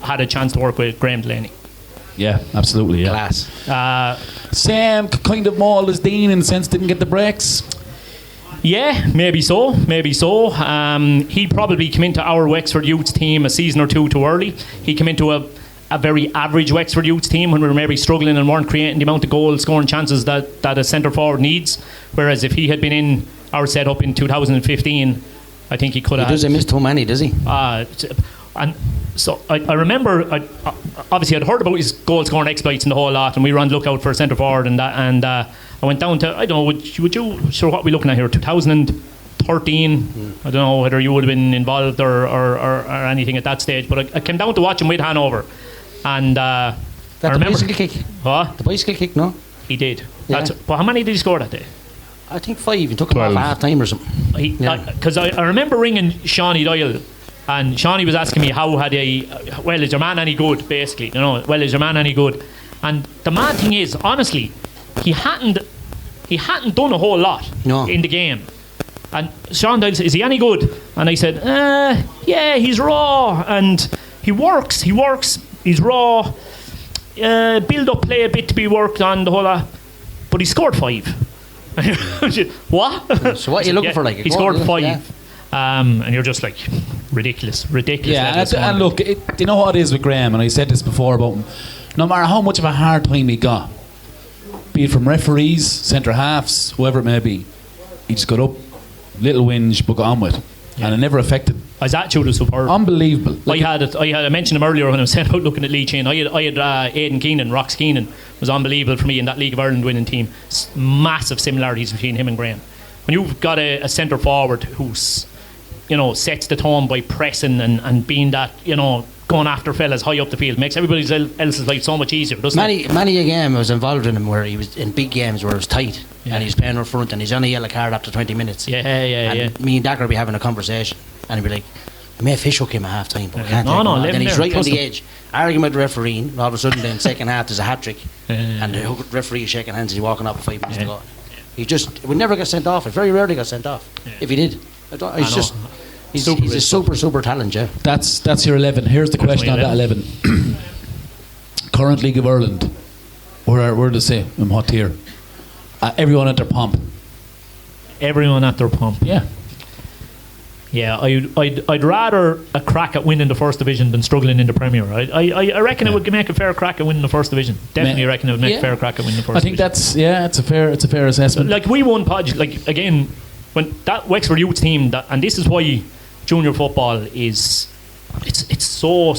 had a chance to work with, Graham Delaney. Yeah, absolutely. Yeah. Class. Same kind of mould as Dean in the sense didn't get the breaks. Yeah, maybe so. He probably came into our Wexford Youths team a season or two too early. He came into a very average Wexford Youths team when we were maybe struggling and weren't creating the amount of goal scoring chances that a centre forward needs. Whereas if he had been in our setup in 2015, I think he could have. He doesn't miss too many, does he? And so I remember, obviously I'd heard about his goal scoring exploits and the whole lot, and we were on the lookout for a centre forward, and I went down to, I don't know, would you sure what are we looking at here, 2013. I don't know whether you would have been involved or anything at that stage, but I came down to watch him with Hanover, and I remember the bicycle kick. what The bicycle kick, no? he did. Yeah. But how many did he score that day? I think 5. He took him off 12. at half time or something. Because I remember ringing Shawnee Doyle, and Shawnee was asking me how had well, is your man any good, basically, is your man any good? And the mad thing is, honestly, he hadn't done a whole lot in the game. And Sean Doyle said, is he any good? And I said, yeah, he's raw, and he works, he's raw, build up play a bit to be worked on, the whole lot, but he scored 5. What? So what are you looking for, like? He scored 5. Yeah. And you're just like, ridiculous. Yeah, and look, you know what it is with Graham, and I said this before about him, no matter how much of a hard time he got, be it from referees, centre halves, whoever it may be, he just got up, little whinge, but got on with it. And it never affected him. His attitude was superb. Unbelievable. I mentioned him earlier when I was saying about looking at Lee Chin. I had Aidan Keenan, Rox Keenan was unbelievable for me in that League of Ireland winning team. Massive similarities between him and Graham. When you've got a centre forward who's, sets the tone by pressing and being that, going after fellas high up the field, makes everybody else's life so much easier, doesn't it? Many a game I was involved in him where he was in big games where it was tight and he's playing up front and he's on a yellow card after 20 minutes. Yeah. And me and Dacker would be having a conversation and he'd be like, I may fish hook him at half time, but I can't take him on. Then he's right on the edge, arguing with the referee, and all of a sudden then second half there's a hat trick and the referee is shaking hands and he's walking off with 5 minutes to go. He just would never get sent off. It very rarely got sent off. If he did, he's a super talent, yeah. That's your 11. Here's the question on that 11. Current League of Ireland, where do they say in what tier? Everyone at their pump. Everyone at their pump. Yeah, I'd rather a crack at winning the first division than struggling in the Premier. I reckon it would make a fair crack at winning the first division. Definitely reckon it would make a fair crack at winning the first division. I think it's a fair assessment. Like we won Podge, like again, when that Wexford Youth team, and this is why junior football is it's so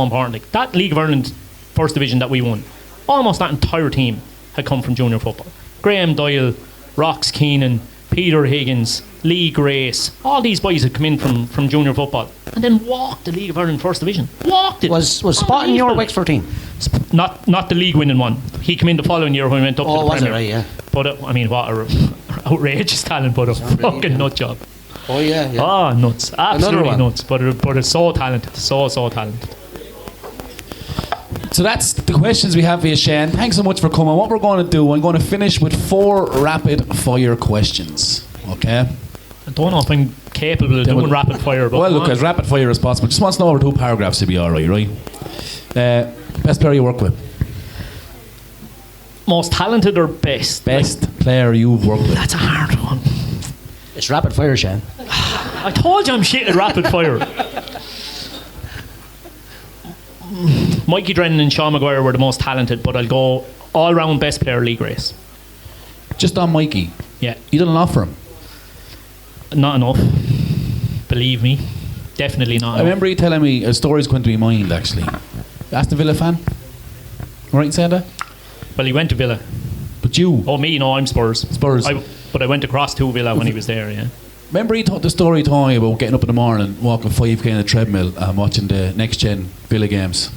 important. Like that League of Ireland first division that we won, almost that entire team had come from junior football. Graham Doyle, Rox Keenan, Peter Higgins, Lee Grace, all these boys had come in from junior football and then walked the League of Ireland first division. Walked it. Was Spot in your Wexford team? Not the league winning one. He came in the following year when we went up to the Premier. It right, yeah. But I mean, what a outrageous talent, but a fucking nut job. Oh yeah. Oh, nuts. Absolutely nuts. But it's so talented. So talented. So that's the questions we have for you, Shane. Thanks so much for coming. What we're going to do, I'm going to finish with 4 rapid fire questions. Okay? I don't know if I'm capable of doing rapid fire. But well, look, as rapid fire as possible. Just wants to know over 2 paragraphs to be alright, right? Best player you work with? Most talented or best? Best player you've worked with? That's a hard one. It's rapid fire, Shane. I told you I'm shit at rapid fire. Mikey Drennan and Sean Maguire were the most talented, but I'll go all round best player Lee Grace. Just on Mikey? Yeah. You done enough for him? Not enough. Believe me. Definitely not enough. I remember you telling me a story's going to be mind, actually. Aston Villa fan? Right in saying that? Well, he went to Villa. But you, Oh, me? No, I'm Spurs. Spurs. But I went across to Villa when he was there, yeah. Remember he told the story to me about getting up in the morning, walking 5k on a treadmill and watching the next gen Villa games.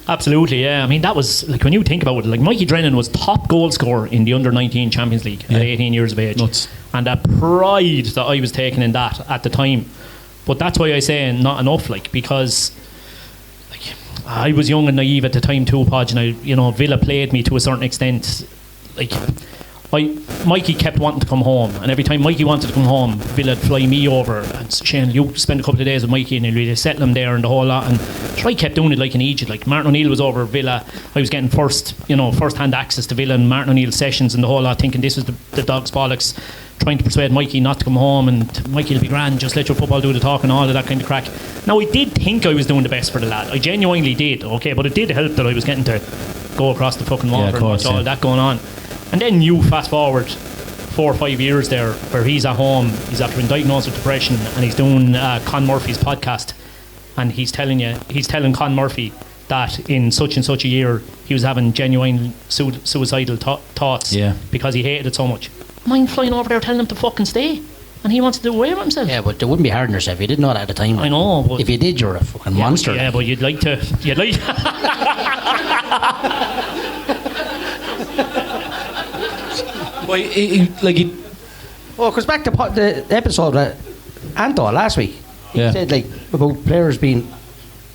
Absolutely, yeah. I mean, that was, like, when you think about it, like, Mikey Drennan was top goal scorer in the under-19 Champions League Yeah. at 18 years of age. Nuts. And that pride that I was taking in that at the time. But that's why I say not enough, like, because, like, I was young and naive at the time too, Podge, and Villa played me to a certain extent. Like, Mikey kept wanting to come home, and every time Mikey wanted to come home, Villa'd fly me over and Shane, you spend a couple of days with Mikey and he'll really settle him there and the whole lot. And I kept doing it like in Egypt. Like, Martin O'Neill was over at Villa, I was getting first-hand access to Villa and Martin O'Neill's sessions and the whole lot, thinking this was the dog's bollocks, trying to persuade Mikey not to come home, and Mikey will be grand, just let your football do the talk and all of that kind of crack. Now, I did think I was doing the best for the lad, I genuinely did, okay, but it did help that I was getting to go across the fucking water and watch all that going on. And then you fast forward 4 or 5 years there, where he's at home, he's after being diagnosed with depression, and he's doing Con Murphy's podcast, and he's telling Con Murphy that in such and such a year he was having genuine suicidal thoughts because he hated it so much. Mind flying over there telling him to fucking stay, and he wants to do away with himself. Yeah, but they wouldn't be hard on yourself. You didn't know that at the time. I know, but if you did, you're a fucking monster. Yeah, but you'd like. Well, Well, because back to the episode that Anto last week, he said, like, about players being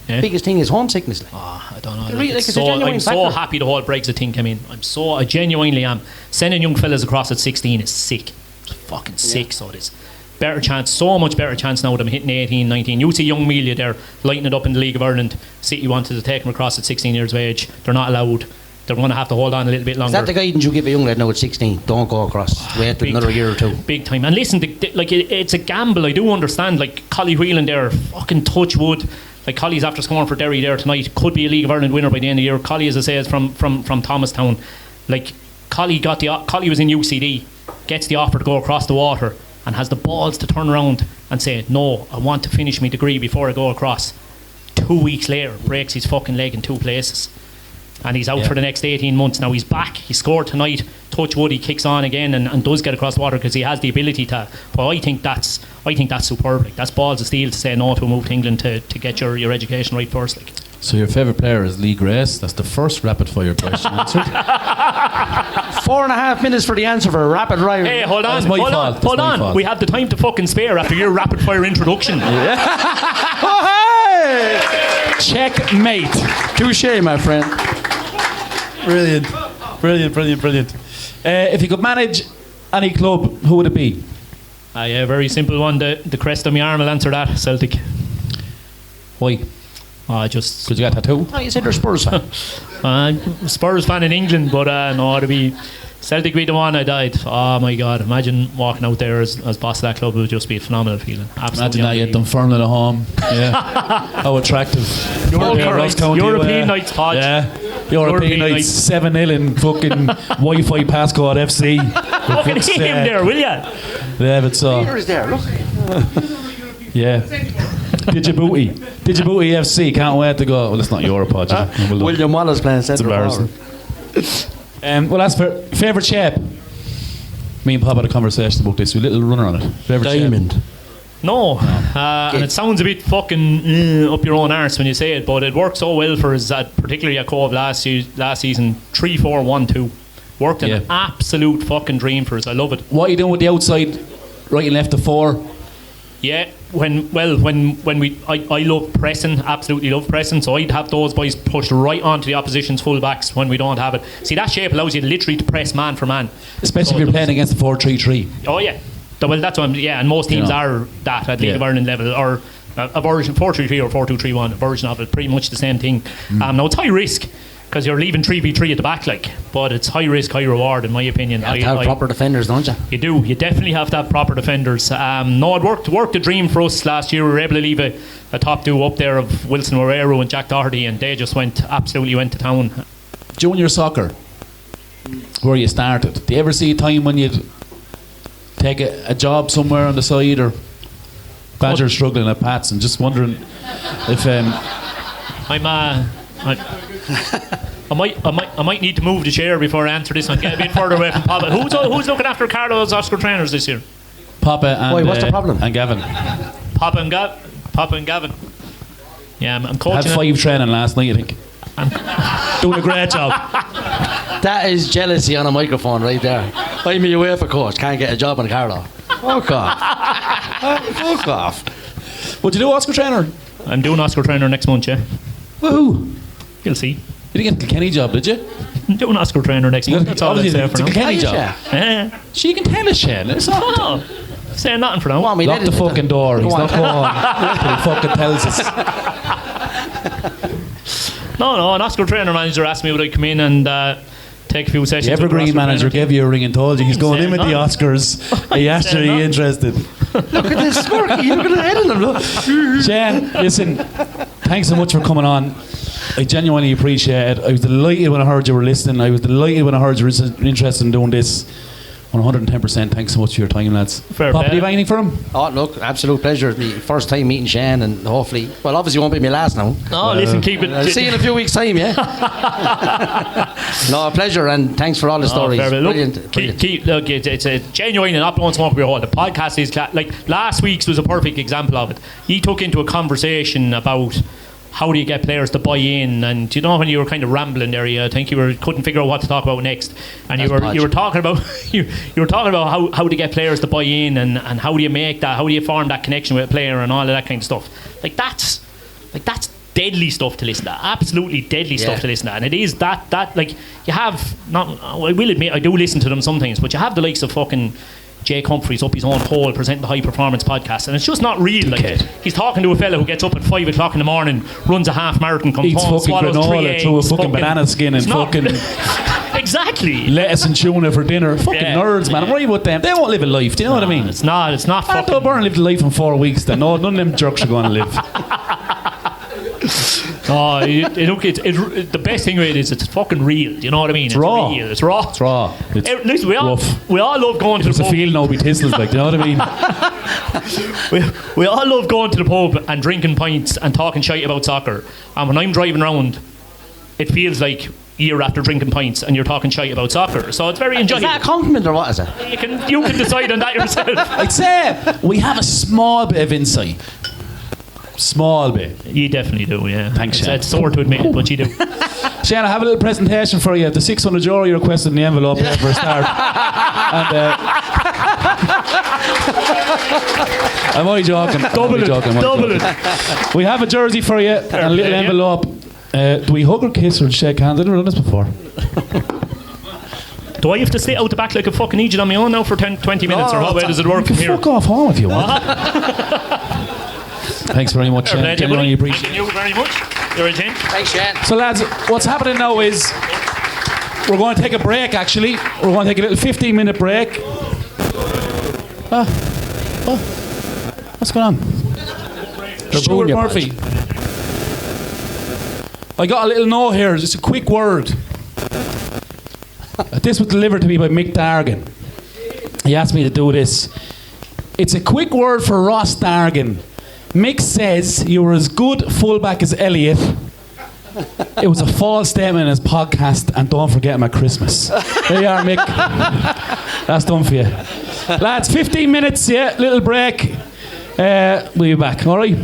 biggest thing is homesickness. Like. I don't know. Really, like, I'm so happy the whole Brexit thing came in. I genuinely am. Sending young fellas across at 16 is sick. It's fucking sick, so it is. Better chance, so much better chance now than hitting 18, 19. You see young Melia there lighting it up in the League of Ireland. City wanted to take him across at 16 years of age. They're not allowed. They're going to have to hold on a little bit longer. Is that the guidance you give a young lad now at 16? Don't go across. Wait another year or two. Big time. And listen, it's a gamble. I do understand. Like, Collie Whelan there, fucking touch wood. Like, Collie's after scoring for Derry there tonight. Could be a League of Ireland winner by the end of the year. Collie, as I say, is from Thomastown. Like, Collie was in UCD, gets the offer to go across the water, and has the balls to turn around and say, no, I want to finish my degree before I go across. 2 weeks later, breaks his fucking leg in 2 places. And he's out for the next 18 months. Now he's back. He scored tonight. Touch wood, he kicks on again and does get across the water because he has the ability to. But I think that's superb. Like, that's balls of steel to say no to a move to England to get your education right first. Like. So your favourite player is Lee Grace. That's the first rapid fire question answered. 4.5 minutes for the answer for a rapid fire. Hey, hold on. Hold on. We have the time to fucking spare after your rapid fire introduction. Oh, hey! Checkmate. Touché, my friend. Brilliant. If you could manage any club, who would it be? Yeah, very simple one. The crest on my arm will answer that. Celtic. Why? Just Because you got a tattoo? Oh, you said you're Spurs fan. Spurs fan in England, but no, it'd be Celtic be the one I died. Oh my God, imagine walking out there as boss of that club. It would just be a phenomenal feeling. Absolutely. Imagine that you had Dunfermline at home. Yeah. How attractive. European nights, Podge. Yeah. European nights, 7-0 in fucking Wi-Fi passcode FC. Fucking him there, will ya? Yeah, but so. Here is there, look. Yeah. Djibouti FC, can't wait to go. Well, it's not Europe, Podge. William Wallace playing It's centre embarrassing. forward. Well, that's for favourite shape. Me and Pop had a conversation about this. A little runner on it. Favourite Diamond. shape. No, and it sounds a bit fucking up your own arse when you say it, but it worked so well for us, particularly at Cove last season. 3-4-1-2 worked an absolute fucking dream for us. I love it. What are you doing with the outside, right and left of 4? Yeah, when I love pressing, absolutely love pressing, so I'd have those boys pushed right onto the opposition's full-backs when we don't have it. See, that shape allows you literally to press man for man. Especially if you're playing against the 4-3-3. Oh yeah. Well, that's what and most teams are that at League of Ireland level, or a version 4-3-3 or 4-2-3-1, a version of it, pretty much the same thing. Now it's high risk because you're leaving 3v3 at the back, like, but it's high risk, high reward in my opinion. You have to have proper defenders, don't you? You do. You definitely have to have proper defenders. No, it worked a dream for us last year. We were able to leave a top duo up there of Wilson Morero and Jack Doherty, and they just absolutely went to town. Junior soccer, where you started. Do you ever see a time when you'd take a job somewhere on the side, or Badger struggling at Pats, and just wondering if I might need to move the chair before I answer this one. Get a bit further away from Papa. Who's looking after Carlo's Oscar trainers this year? Papa and Why, what's the problem? And Gavin. Papa and Gavin. Yeah, I'm coaching. Had 5 training last night, I think. Doing a great job. That is jealousy on a microphone right there. I'm a UEFA coach, can't get a job in Carlo. Fuck off. Fuck off. What'd you do, Oscar trainer? I'm doing Oscar trainer next month, yeah. Woohoo! You'll see. You didn't get the Kilkenny job, did you? I'm doing Oscar trainer next month. That's all I'd say for the now. Kilkenny Oh, job. yeah. Eh. So you can tell us, Shane. It's not. Oh, saying nothing for now. Come on, we Lock let the it- fucking door. He's Go not on. going. He fucking tells us. No, an Oscar trainer manager asked me would I come in and take a few sessions. The with the Evergreen Oscar manager trainer. gave you a ring and told you he's going in with the Saying Oscars. Are you actually nothing. interested? Look at this smirky. Look at the head on him. Look. Shane, listen, thanks so much for coming on. I genuinely appreciate it. I was delighted when I heard you were listening. I was delighted when I heard you were interested in doing this. 110%. Thanks so much for your time, lads. Fair Papa, play. do you have anything for him? Oh, look, absolute pleasure. The first time meeting Shane, and hopefully, well, obviously, won't be my last now. No, listen, keep it. I'll see you in a few weeks' time, yeah? No, a pleasure, and thanks for all the stories. fair play. Look, Brilliant. Brilliant. Look, it's a genuine and not blowing smoke up your hole. The podcast is like last week's was a perfect example of it. He took into a conversation about how do you get players to buy in, and you know when you were kind of rambling there, I think couldn't figure out what to talk about next, and you were talking about you were talking about how to get players to buy in, and how do you make that, how do you form that connection with a player, and all of that kind of stuff. Like that's deadly stuff to listen to, absolutely deadly stuff to listen to, and it is that like you have not. I will admit I do listen to them sometimes, but you have the likes of fucking Jake Humphries up his own hole presenting the High Performance Podcast, and it's just not real. Like he's talking to a fella who gets up at 5 o'clock in the morning, runs a half marathon, comes Eats home, fucking swallows 3 granola eggs, through a fucking banana skin and it's not- fucking exactly. lettuce and tuna for dinner. Fucking Yeah. nerds, man. I'm worried about them. They won't live a life. Do you know what I mean? It's not They'll fucking. burn lived a life in 4 weeks. Then no, none of them jerks are going to live. Oh, the best thing with it is it's fucking real. Do you know what I mean? It's raw. Real. It's raw. It's raw. It's Listen, we all rough. love going to It's the a pub. feel now be tistles, like, do you know what I mean? We all love going to the pub and drinking pints and talking shite about soccer. And when I'm driving around, it feels like year after drinking pints and you're talking shite about soccer. So it's very Is enjoyable. that a compliment or what is it? You can decide on that yourself. I'd say we have a small bit of insight. Small bit. You definitely do, yeah. Thanks, Shane. It's sore to admit it, but you do. Shane, I have a little presentation for you. The 600 euro you requested in the envelope there for a start. And I'm only joking. Double it. We have a jersey for you and a little play, yeah. envelope. Do we hug or kiss or shake hands? I've never done this before. Do I have to sit out the back like a fucking idiot on my own now for 20 minutes, or what way does it work from here? Fuck off home if you want. Thanks very much, Fair play Shane. to you, Genuinely buddy. appreciate Thank you very much. You're a gent. Thanks, Shane. So lads, what's happening now is we're going to take a break actually. We're going to take a little 15-minute break. What's going on? Stuart your Murphy. I got a little note here, just a quick word. This was delivered to me by Mick Dargan. He asked me to do this. It's a quick word for Ross Dargan. Mick says you were as good fullback as Elliot. It was a false statement in his podcast, and don't forget him at Christmas. There you are, Mick. That's done for you. Lads, 15 minutes, yeah, little break. We'll be back, alright?